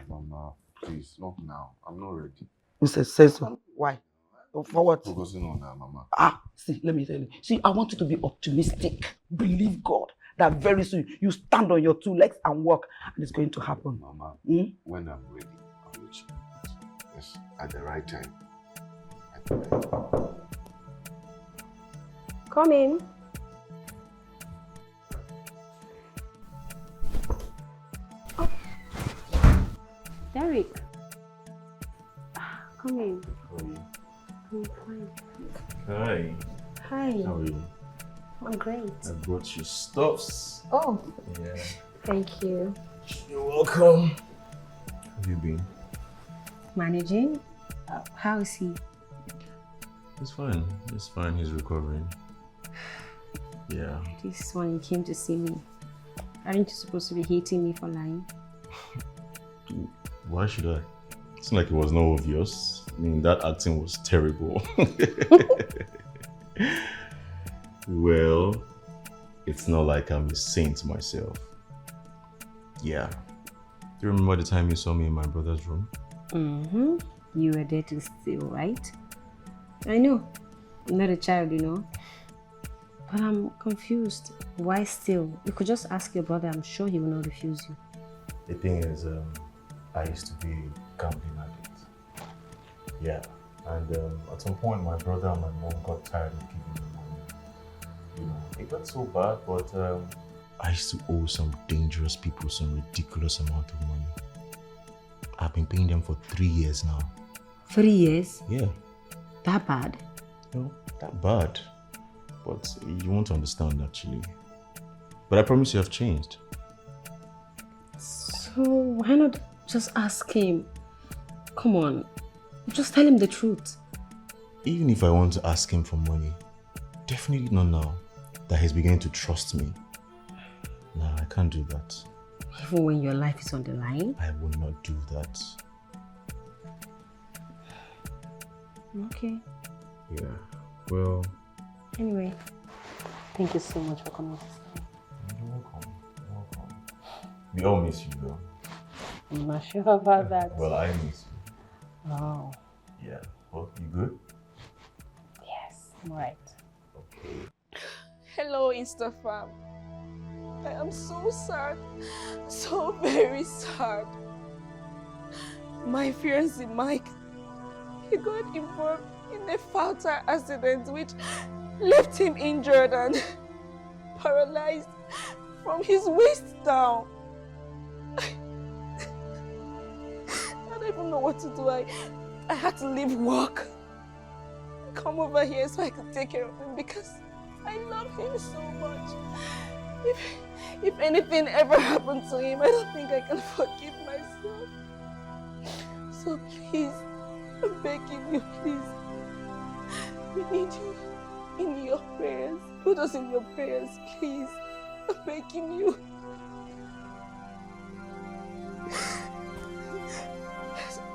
Mama, please, not now. I'm not ready.
Who says so? Why? For what?
Focusing on that, Mama.
See, let me tell you. See, I want you to be optimistic. Believe God that very soon you stand on your two legs and walk, and it's going to happen.
Mama, when I'm ready, I'll let you know. Yes, at the right time. At the right time.
Come in. Oh. Derek. Come in.
How are you?
I'm fine.
Hi.
Hi.
How are you?
I'm great.
I brought you stuffs.
Oh,
Yeah.
thank you.
You're welcome. How have you been?
Managing? How is he?
He's fine. He's fine. He's recovering. Yeah.
This one you came to see me. Aren't you supposed to be hating me for lying?
Why should I? It's not like it was not obvious. I mean, that acting was terrible. Well, it's not like I'm a saint myself. Yeah. Do you remember the time you saw me in my brother's room?
Mm-hmm. You were there to steal, right? I know. I'm not a child, you know. But I'm confused. Why steal? You could just ask your brother. I'm sure he will not refuse you.
The thing is, I used to be a gambling addict. Yeah. And at some point, my brother and my mom got tired of giving me money. You know, it got so bad, but I used to owe some dangerous people some ridiculous amount of money. I've been paying them for 3 years now.
3 years?
Yeah.
That bad?
No, that bad. But you won't understand actually. But I promise you I've changed.
So why not just ask him? Come on, just tell him the truth.
Even if I want to ask him for money, definitely not now that he's beginning to trust me. Nah, I can't do that.
Even when your life is on the line?
I will not do that.
Okay.
Yeah, well...
Anyway, thank you so much for coming to see me.
You're welcome. You're welcome. We all miss you though.
I'm not sure about that.
Well, I miss you.
Oh.
Yeah. Well, you good?
Yes, I'm right.
Okay.
Hello, Instafam. I am so sad. So very sad. My fiancé Mike, he got involved in a fatal accident which left him injured and paralyzed from his waist down. I don't even know what to do. I had to leave work, come over here so I could take care of him because I love him so much. If anything ever happened to him, I don't think I can forgive myself. So please, I'm begging you, please. We need you in your prayers. Put us in your prayers, please. I'm begging you.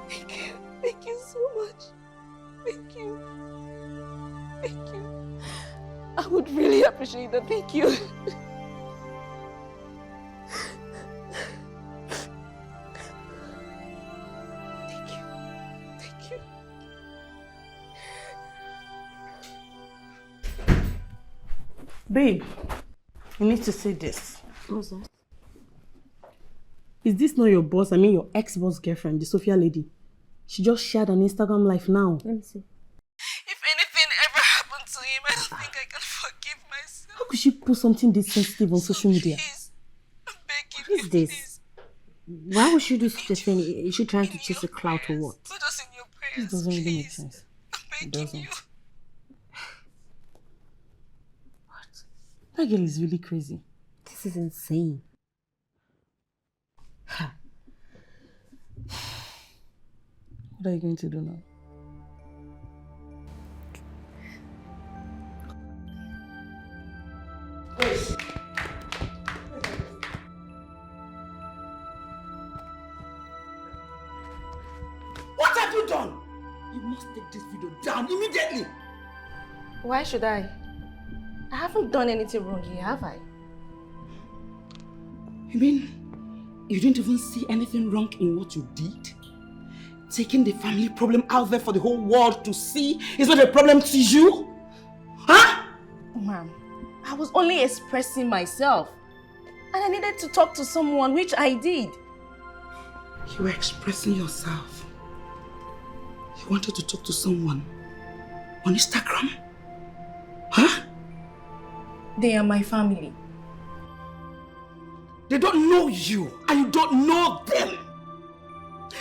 Thank you. Thank you so much. Thank you. Thank you. I would really appreciate that. Thank you. Thank you. Thank you.
Babe, you need to say this.
What's that?
Is this not your boss? I mean your ex-boss girlfriend, the Sophia lady. She just shared an Instagram live now.
Let me see.
If anything ever happened to him, I don't think I can forgive myself.
How could she put something this sensitive on social media?
Please, I'm begging
What
you,
is this?
please.
Why would she do such a thing? Is she trying to chase a clout or what?
Put us in your
This
prayers,
doesn't really make
please.
sense.
I'm
It
begging
doesn't.
you.
That girl is really crazy.
This is insane. Ha.
What are you going to do now?
What have you done? You must take this video down immediately.
Why should I? I haven't done anything wrong here, have I?
You mean you didn't even see anything wrong in what you did? Taking the family problem out there for the whole world to see is not a problem to you? Huh?
Ma'am, I was only expressing myself. And I needed to talk to someone, which I did.
You were expressing yourself. You wanted to talk to someone on Instagram? Huh?
They are my family.
They don't know you and you don't know them.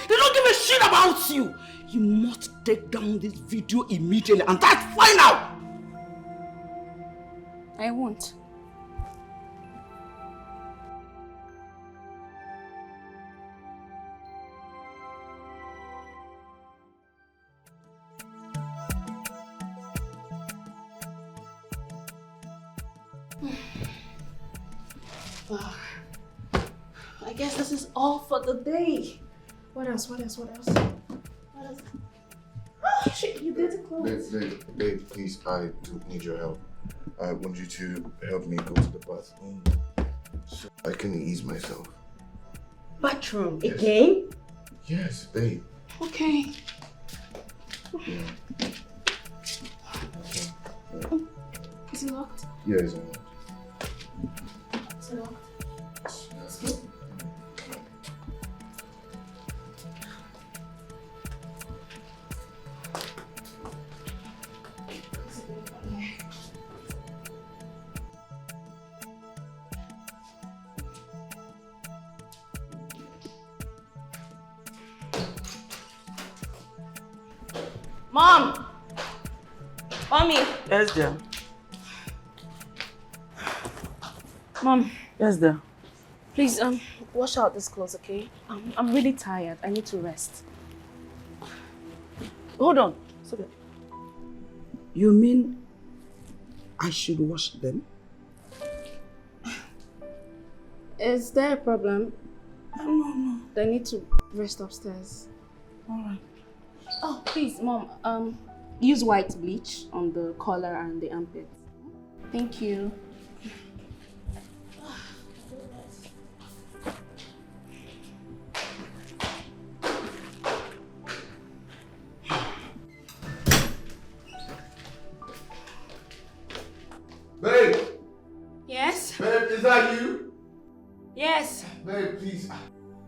They don't give a shit about you. You must take down this video immediately and that's final.
I won't. I guess this is all for the day. What else? What else? What else? What else? Oh, shit, you did the clothes.
Babe, please, I do need your help. I want you to help me go to the bathroom so I can ease myself.
Bathroom?
Yes.
Again?
Yes, babe.
Okay.
Yeah.
Is it locked?
Yeah, it's on.
Is it locked?
That's good.
Mom! Mommy!
Yes, dear.
Mom,
Yes, dear.
please, wash out this clothes, okay? I'm really tired. I need to rest.
Hold on. Sorry. You mean I should wash them?
Is there a problem?
No.
I need to rest upstairs.
Alright.
Oh, please, Mom, use white bleach on the collar and the armpits. Thank you.
Babe!
Yes?
Babe, is that you?
Yes.
Babe, please.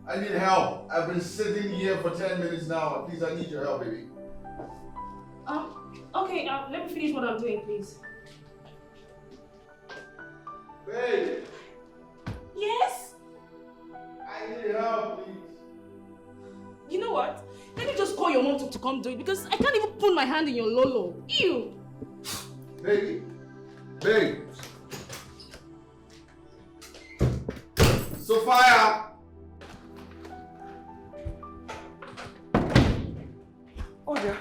I need help. I've been sitting here for 10 minutes now. Please, I need your help, baby.
Okay, let me finish what I'm doing, please.
Babe!
Yes?
I need help, please.
You know what? Let me just call your mom to come do it because I can't even put my hand in your lolo. Ew!
Baby? Babe! Sophia!
Oh, dear.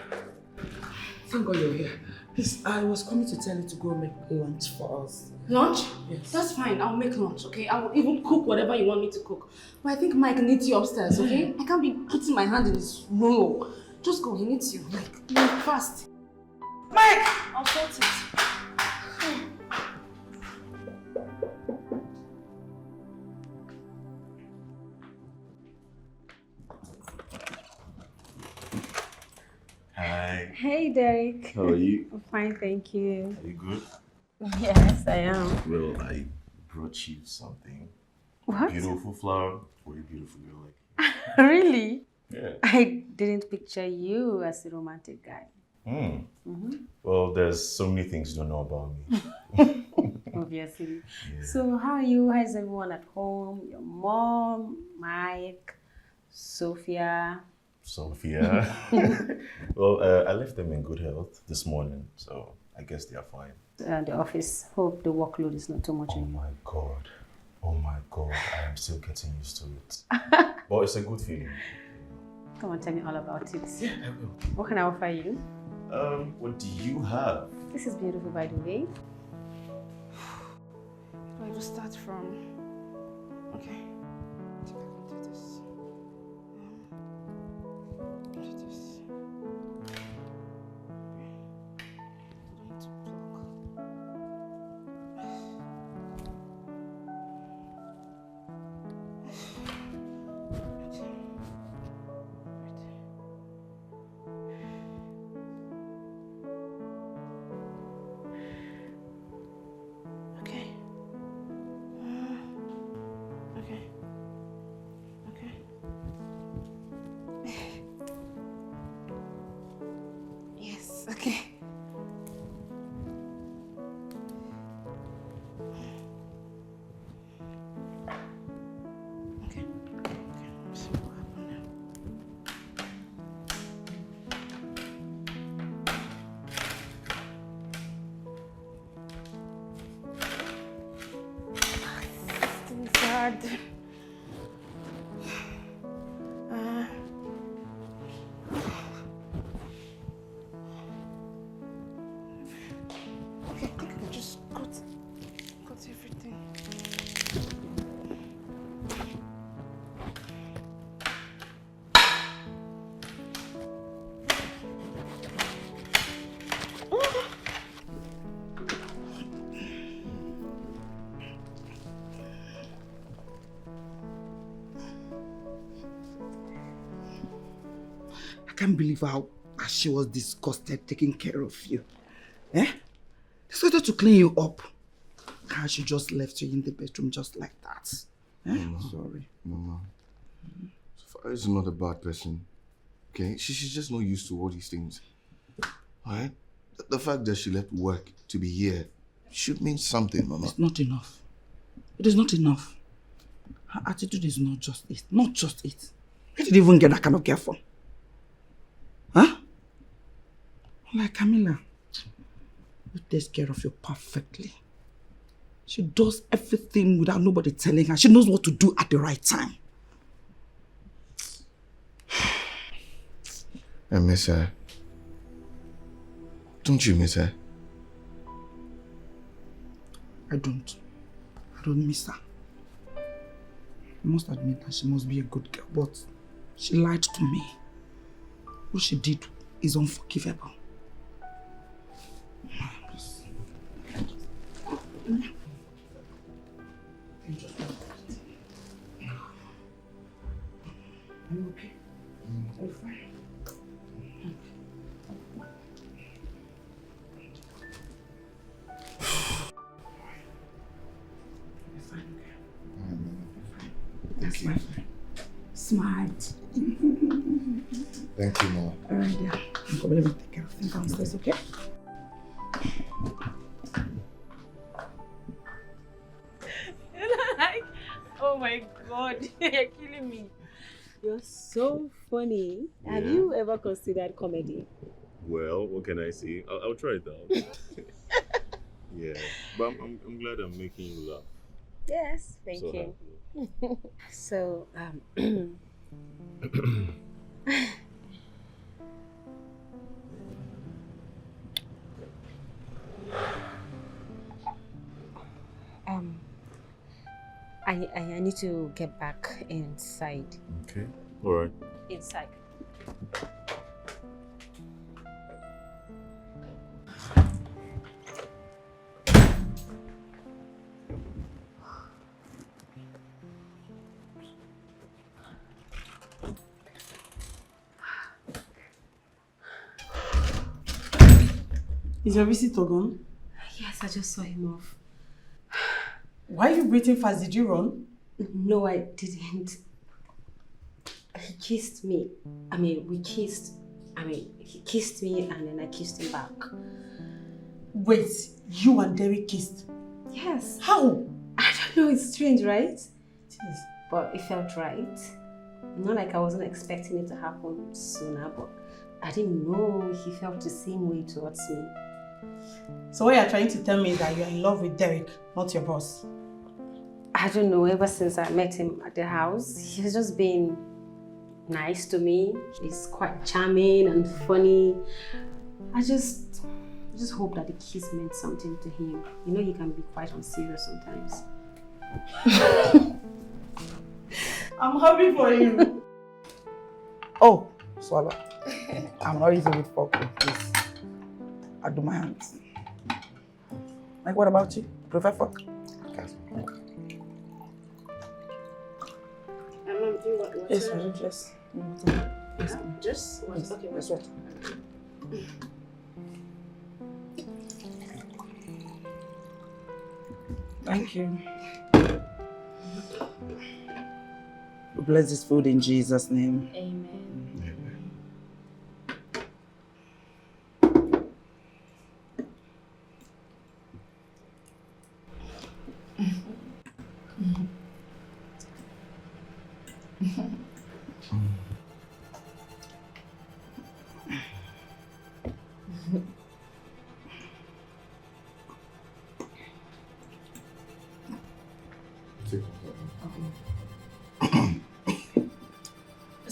Thank God you're here. Please, I was coming to tell you to go make lunch for us.
Lunch?
Yes.
That's fine. I'll make lunch, okay? I will even cook whatever you want me to cook. But I think Mike needs you upstairs, okay? I can't be putting my hand in his lolo. Just go. He needs you. Like, fast.
Mike!
I'll sort it.
Hi.
Hey, Derek.
How are you?
I'm fine, thank you.
Are you good?
Yes, I am.
Well, I brought you something.
What?
Beautiful flower for a beautiful girl like
Really?
you. Yeah.
I didn't picture you as a romantic guy.
Well, there's so many things you don't know about me.
Obviously.
Yeah.
So how are you? How's everyone at home? Your mom, Mike, Sophia?
Sophia. Well, I left them in good health this morning, so I guess they are fine.
The office. Hope the workload is not too much.
Oh my God. Oh my God. I am still getting used to it. But it's a good feeling.
Come on, tell me all about it.
Yeah, I will.
What can I offer you?
What do you have?
This is beautiful, by the way.
I will start from... Okay. I think I can do this. Do this. I don't need to plug. Okay. Okay. hard. Okay, I think I can just cut everything.
I can't believe how she was disgusted taking care of you. Eh? Decided to clean you up. How she just left you in the bedroom just like that. Eh?
Mama,
Sorry.
Mama, Safari is not a bad person. Okay? She's just not used to all these things. Alright? The fact that she left work to be here should mean something, Mama.
It's not enough. It is not enough. Her attitude is not just it. Not just it. Where did you even get that kind of girl from? Huh? Like Camilla. Who takes care of you perfectly. She does everything without nobody telling her. She knows what to do at the right time.
I miss her. Don't you miss her?
I don't miss her. I must admit that she must be a good girl, but she lied to me. What she did is unforgivable. Please. Are you okay? Are you fine?
Thank you.
Smart.
Thank you, Mama.
Alright, yeah. I'm going to take care of things downstairs, okay?
Oh my God, you're killing me. You're so funny. Have
Yeah.
you ever considered comedy?
Well, what can I say? I'll try it out. Yeah, but I'm glad I'm making you laugh.
Yes, thank
So
you.
happy.
So, I need to get back inside.
Okay. All right.
Inside.
Is your visitor gone?
Yes, I just saw him off.
Why are you breathing fast? Did you run?
No, I didn't. He kissed me. I mean, we kissed. I mean, he kissed me and then I kissed him back.
Wait, you and Derek kissed?
Yes.
How?
I don't know, it's strange, right?
Jeez.
But it felt right. Not like I wasn't expecting it to happen sooner, but I didn't know he felt the same way towards me.
So what you're trying to tell me is that you're in love with Derek, not your boss?
I don't know, ever since I met him at the house, he's just been nice to me. He's quite charming and funny. I just hope that the kiss meant something to him. You know, he can be quite unserious sometimes.
I'm happy for you.
Oh, swallow. I'm not easy with fork, please. I do my hands. Like, what about you? Prefer fork?
Mom, do you want water?
Yes, madam, yes. Yes,
Just water.
yes.
Okay,
Yes,
water.
what? Thank you. We bless this food in Jesus' name.
Amen.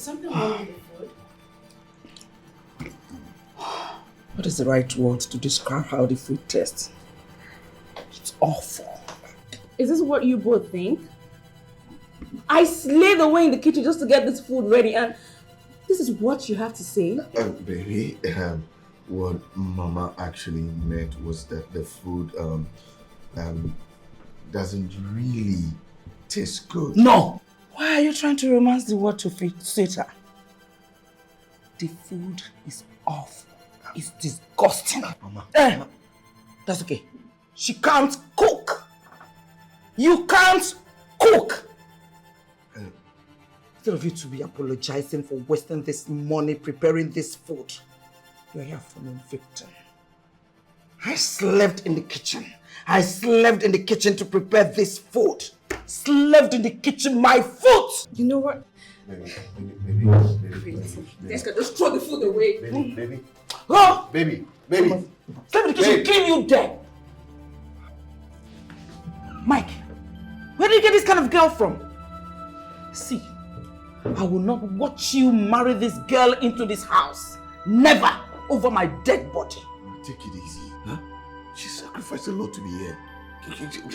Is something wrong with the food?
What is the right word to describe how the food tastes? It's awful.
Is this what you both think? I slaved away in the kitchen just to get this food ready, and this is what you have to say?
Baby, what Mama actually meant was that the food doesn't really taste good.
No! Why are you trying to romance the word to fit her? The food is awful. It's disgusting.
Mama.
That's okay. She can't cook. You can't cook. Instead of you to be apologizing for wasting this money preparing this food, you're here for a victim. I slept in the kitchen. I slept in the kitchen to prepare this food. Slept in the kitchen, my foot!
You know what?
Baby.
Let's just throw the food away.
Baby.
Oh!
Baby.
Slept in the kitchen, kill you dead! Mike, where did you get this kind of girl from? See, I will not watch you marry this girl into this house. Never over my dead body.
Take it easy, huh? She sacrificed a lot to be here.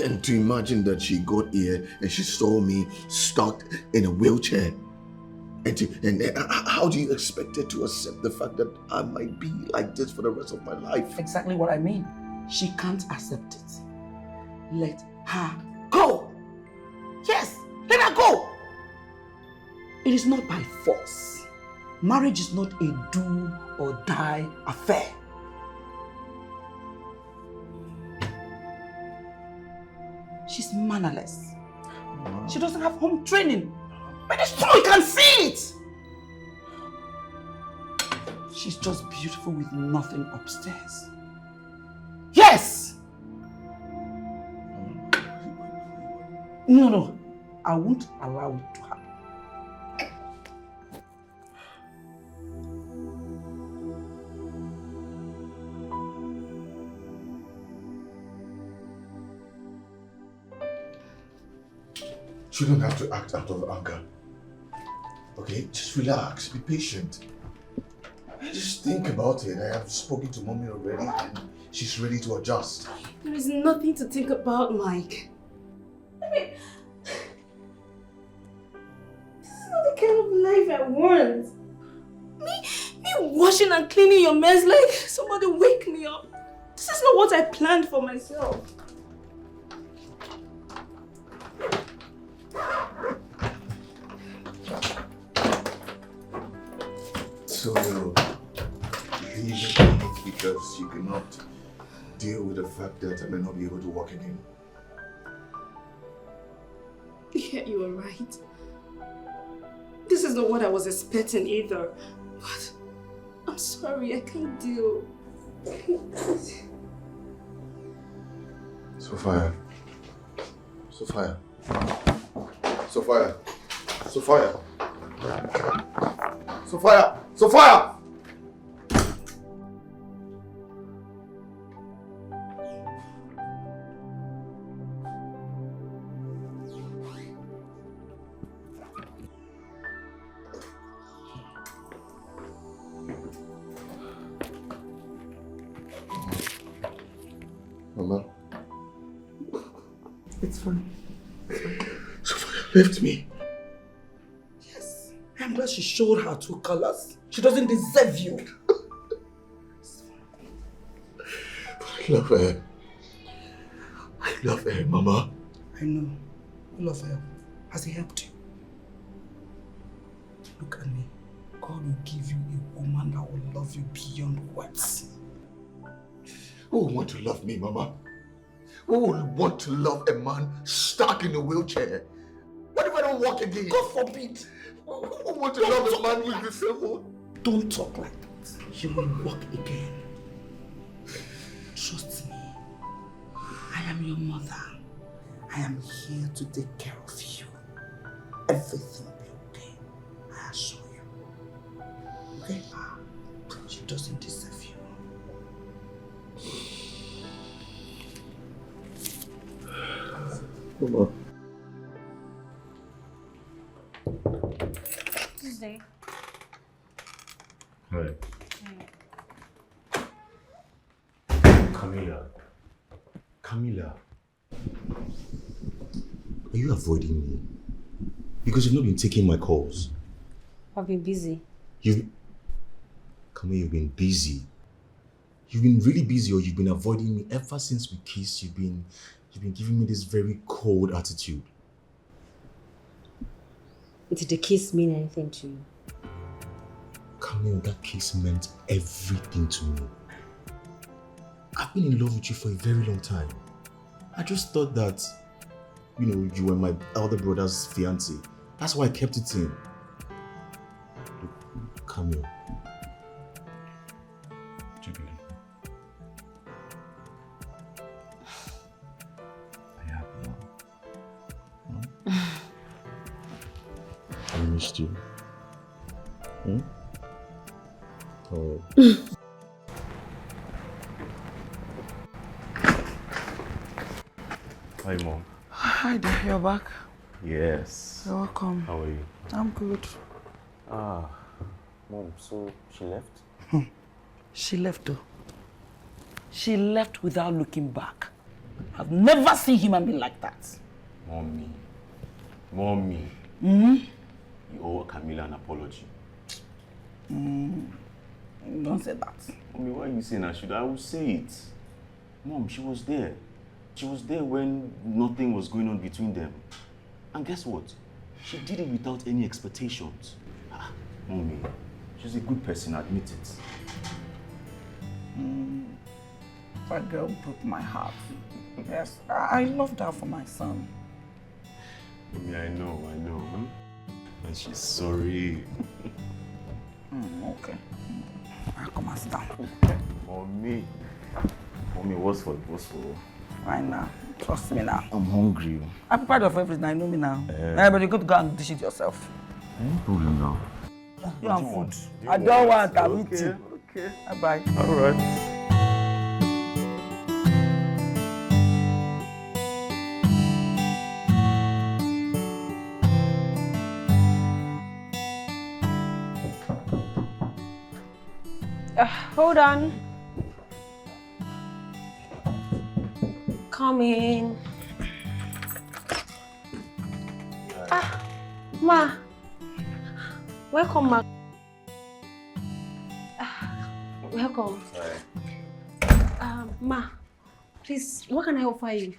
And to imagine that she got here and she saw me stuck in a wheelchair. And how do you expect her to accept the fact that I might be like this for the rest of my life?
Exactly what I mean. She can't accept it. Let her go. Yes, let her go. It is not by force. Marriage is not a do or die affair. She's mannerless. She doesn't have home training. But it's true, you can see it. She's just beautiful with nothing upstairs. Yes! No, I won't allow it to happen.
You don't have to act out of anger. Okay, just relax, be patient. Just think about it. I have spoken to Mommy already and she's ready to adjust.
There is nothing to think about, Mike. I mean, this is not the kind of life I want. Me washing and cleaning your mess like somebody wake me up. This is not what I planned for myself.
So you're leaving me because you cannot deal with the fact that I may not be able to walk again.
Yeah, you are right. This is not what I was expecting either. But I'm sorry, I can't deal.
Sophia. Mama.
It's fine.
Sophia left me.
Yes, I'm glad she showed her true colors. She doesn't deserve you.
But I love her. I love her, Mama.
I know. You love her. Has he helped you? Look at me. God will give you a woman that will love you beyond words.
Who would want to love me, Mama? Who would want to love a man stuck in a wheelchair? What if I don't walk again?
God forbid.
Who would want to love a man who is disabled?
Don't talk like that. You will walk again. Trust me. I am your mother. I am here to take care of you. Everything will be okay. I assure you. Okay? She doesn't deserve you.
Mama.
Tuesday.
Camila. Are you avoiding me? Because you've not been taking my calls.
I've been busy.
Camila, you've been busy. You've been really busy, or you've been avoiding me ever since we kissed. You've been giving me this very cold attitude.
Did the kiss mean anything to you?
Camille, that kiss meant everything to me. I've been in love with you for a very long time. I just thought that, you were my elder brother's fiance. That's why I kept it in. Look, Camille. Jubilee. Are you happy now? I missed you. Oh. Hi, Mom.
Hi there, you're back.
Yes.
You're welcome.
How are you?
I'm good.
Mom, so she left?
She left though. She left without looking back. I've never seen human being like that.
Mommy. You owe Camila an apology.
Don't say that.
Mommy, why are you saying I should? I will say it. Mom, she was there. She was there when nothing was going on between them. And guess what? She did it without any expectations. Mommy, she's a good person, admit it.
That girl broke my heart. Yes, I loved her for my son.
Mommy, I know. And she's sorry.
Okay. I'll come and sit down.
Mommy, what's for?
Fine now. Trust me now.
I'm hungry.
I'm proud of everything. I know me now. But you got to go and dish it yourself.
No problem now.
You want food? I don't want. I'm eating.
Okay.
Bye.
All right.
Hold on. Come in. Ma. Welcome, ma. Welcome. Ma, please, what can I offer you?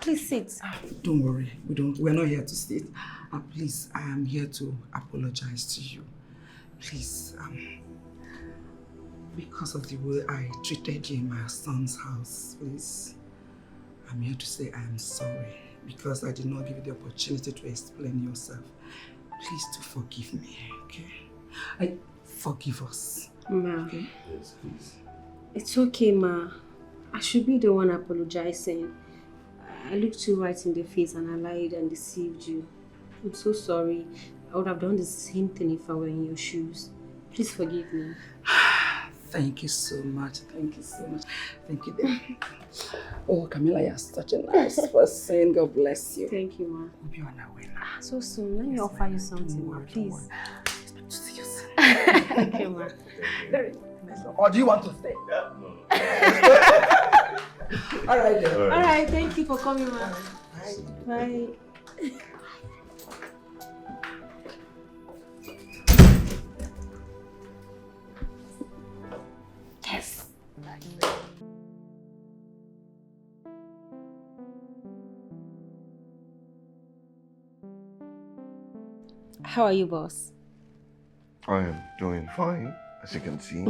Please sit.
Don't worry. We're not here to sit. Please, I am here to apologize to you. Please, because of the way I treated you in my son's house, please, I'm here to say I am sorry because I did not give you the opportunity to explain yourself. Please do forgive me, okay? Forgive us.
Ma.
Okay?
Yes, please.
It's okay, ma. I should be the one apologizing. I looked you right in the face and I lied and deceived you. I'm so sorry. I would have done the same thing if I were in your shoes. Please forgive me.
Thank you so much. Thank you so much. Thank you, dear. Oh, Camila, you're such a nice person. God bless you.
Thank you, ma.
Hope you're on our way now.
So soon. Let me offer you something, ma, please.
Expect to see you soon.
Okay, ma.
Very nice. Or do you want to stay?
Yeah, no.
All right, then.
All right, thank you for coming, ma. Bye. Yes. How are you, boss?
I am doing fine, as you can see.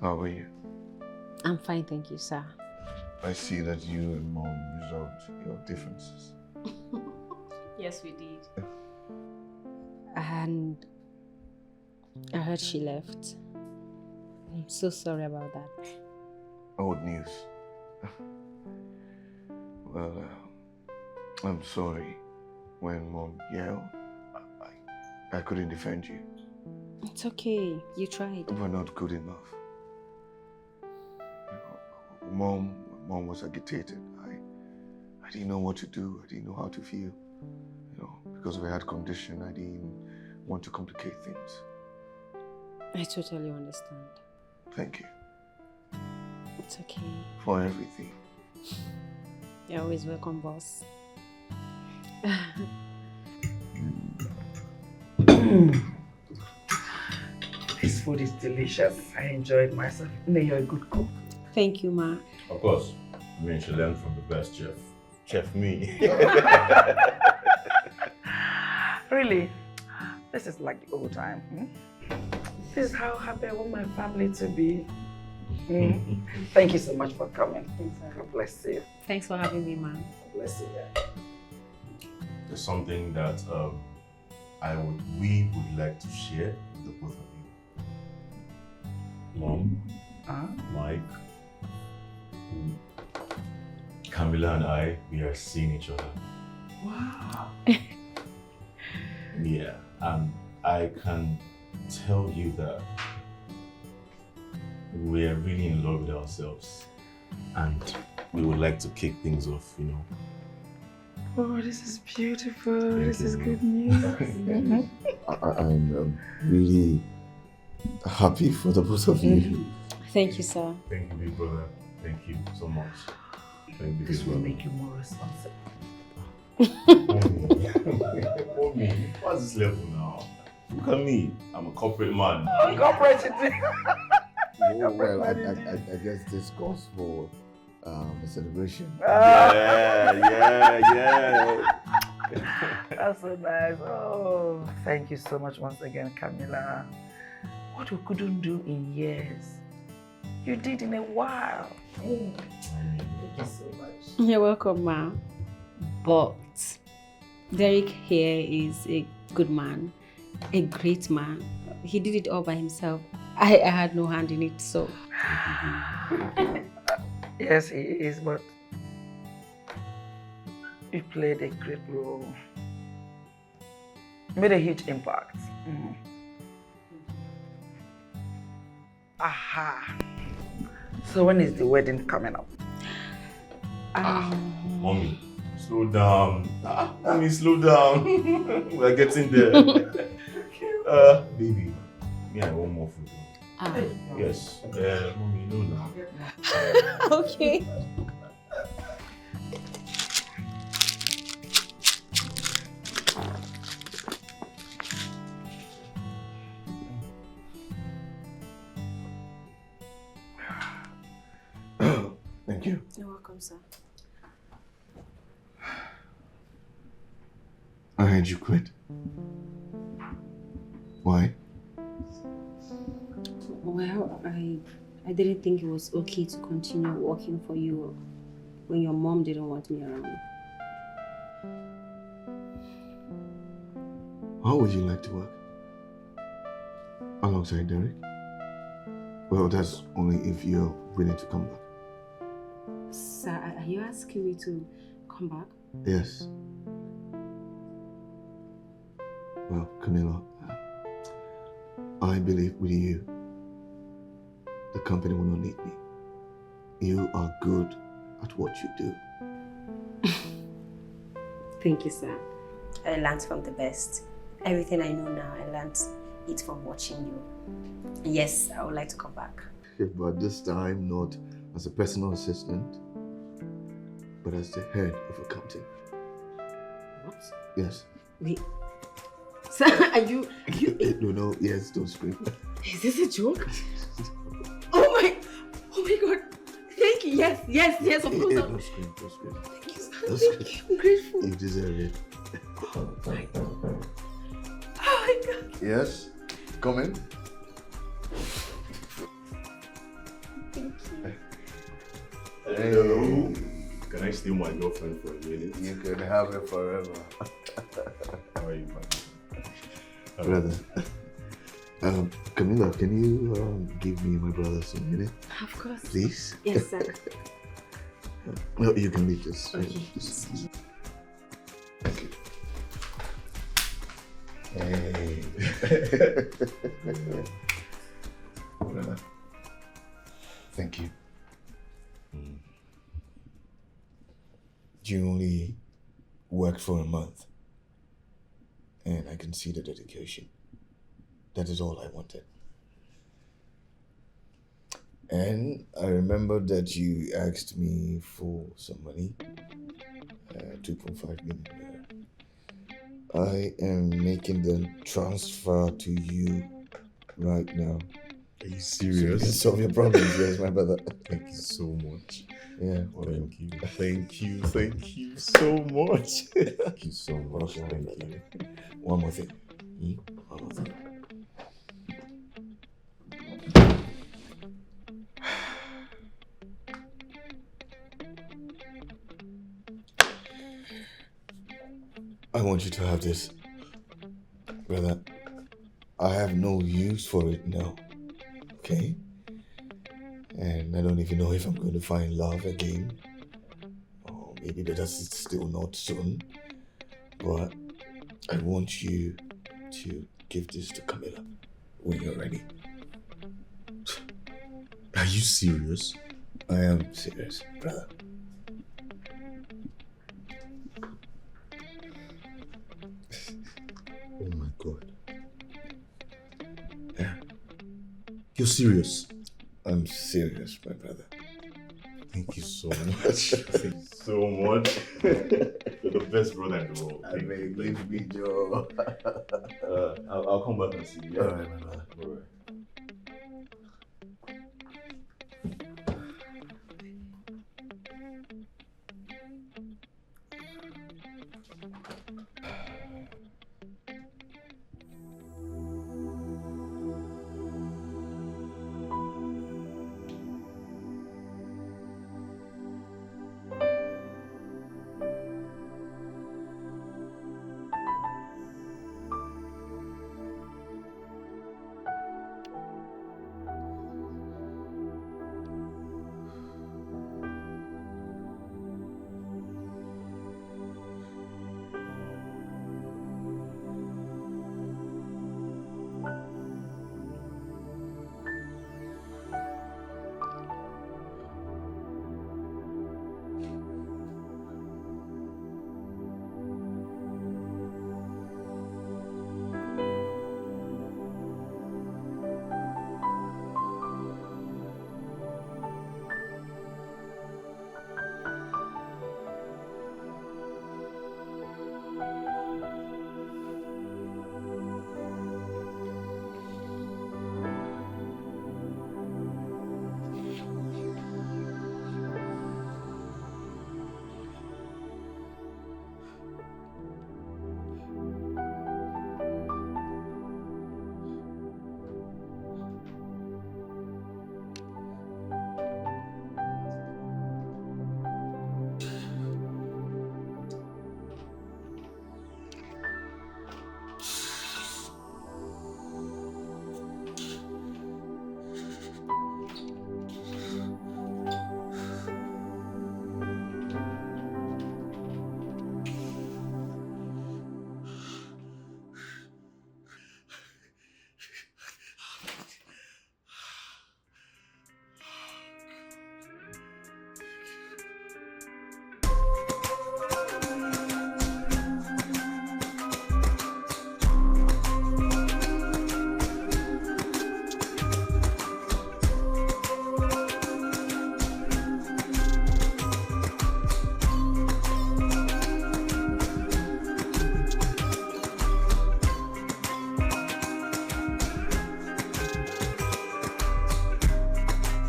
How are you?
I'm fine, thank you, sir.
I see that you and Mom resolved your differences.
Yes, we did. And I heard she left. I'm so sorry about that.
Old news. Well, I'm sorry. When Mom yelled, I couldn't defend you.
It's okay. You tried.
We're not good enough. You know, Mom was agitated. I didn't know what to do. I didn't know how to feel. You know, because of a heart condition, I didn't want to complicate things.
I totally understand.
Thank you.
It's okay.
For everything.
You're always welcome, boss.
This food is delicious. I enjoyed myself. You're a good cook.
Thank you, Ma.
Of course. I mean, she learned from the best chef. Chef me.
Really? This is like the old time. This is how happy I want my family to be. Thank you so much for coming. God bless you.
Thanks for having me, Ma.
God bless you.
There's something that we would like to share with the both of you. Mom, Mike, Camilla and I, we are seeing each other.
Wow.
Yeah, and I can tell you that we are really in love with ourselves and we would like to kick things off, you know.
Oh, this is beautiful. This is good news.
I'm really happy for the both of you.
Thank you, sir.
Thank you, big brother. Thank you so much. Thank you.
This will make you more responsible.
Mommy, what's this level now? Look at me. I'm a corporate man.
Corporate.
Well, I guess this calls for a celebration.
Yeah.
That's so nice. Oh, thank you so much once again, Camilla. What we couldn't do in years, you did in a while. Thank you so much.
You're welcome, Ma. But Derek here is a good man, a great man. He did it all by himself. I had no hand in it, so.
Yes, he is, but he played a great role. Made a huge impact. Aha. So when is the wedding coming up?
Mommy, slow down. Mommy, slow down. We're getting there. Baby, me, I want more food. Yes. Mommy, no now.
Okay.
Thank you.
You're welcome, sir.
I heard you quit. Why?
Well, I didn't think it was okay to continue working for you when your mom didn't want me around.
How would you like to work? Alongside Derek? Well, that's only if you're willing to come back.
Sir, are you asking me to come back?
Yes. Well, Camilla, I believe with you, the company will not need me. You are good at what you do.
Thank you, sir. I learned from the best. Everything I know now, I learned it from watching you. Yes, I would like to come back.
But this time, not as a personal assistant, but as the head of accounting.
What?
Yes.
Wait. Sir, are you...
No, yes, don't scream.
Is this a joke? Oh my God. Thank you. Yes, of course.
Don't scream.
Thank you, sir.
Don't
Thank you. I'm grateful.
You deserve it.
Oh my God.
Yes? Come in.
Thank you.
Hello. Can I steal my girlfriend for a minute?
You can have it forever.
How are you, man?
Brother. Camilla, can you give me my brother some minute?
Of course.
Please?
Yes, sir.
No, you can leave this.
Okay.
Hey. Brother. Thank you. You only worked for a month. And I can see the dedication. That is all I wanted. And I remember that you asked me for some money. 2.5 million. I am making the transfer to you right now.
Are you
So you
serious?
can solve your problems, yes, my brother.
Thank you so much.
Yeah,
Thank you. Thank you. Thank you so much. Thank you so much. Thank you.
One more thing. One more thing. I want you to have this. Brother, I have no use for it now. Okay? And I don't even know if I'm going to find love again. Or maybe that's still not soon. But I want you to give this to Camilla when you're ready.
Are you serious?
I am serious, brother.
Oh my God.
Yeah.
You're serious?
I'm serious, my brother.
Thank you so much. Thank you so much. You're the best brother in the world.
I beg, leave me, Joe.
I'll come back and see you.
All right, my brother.
All right.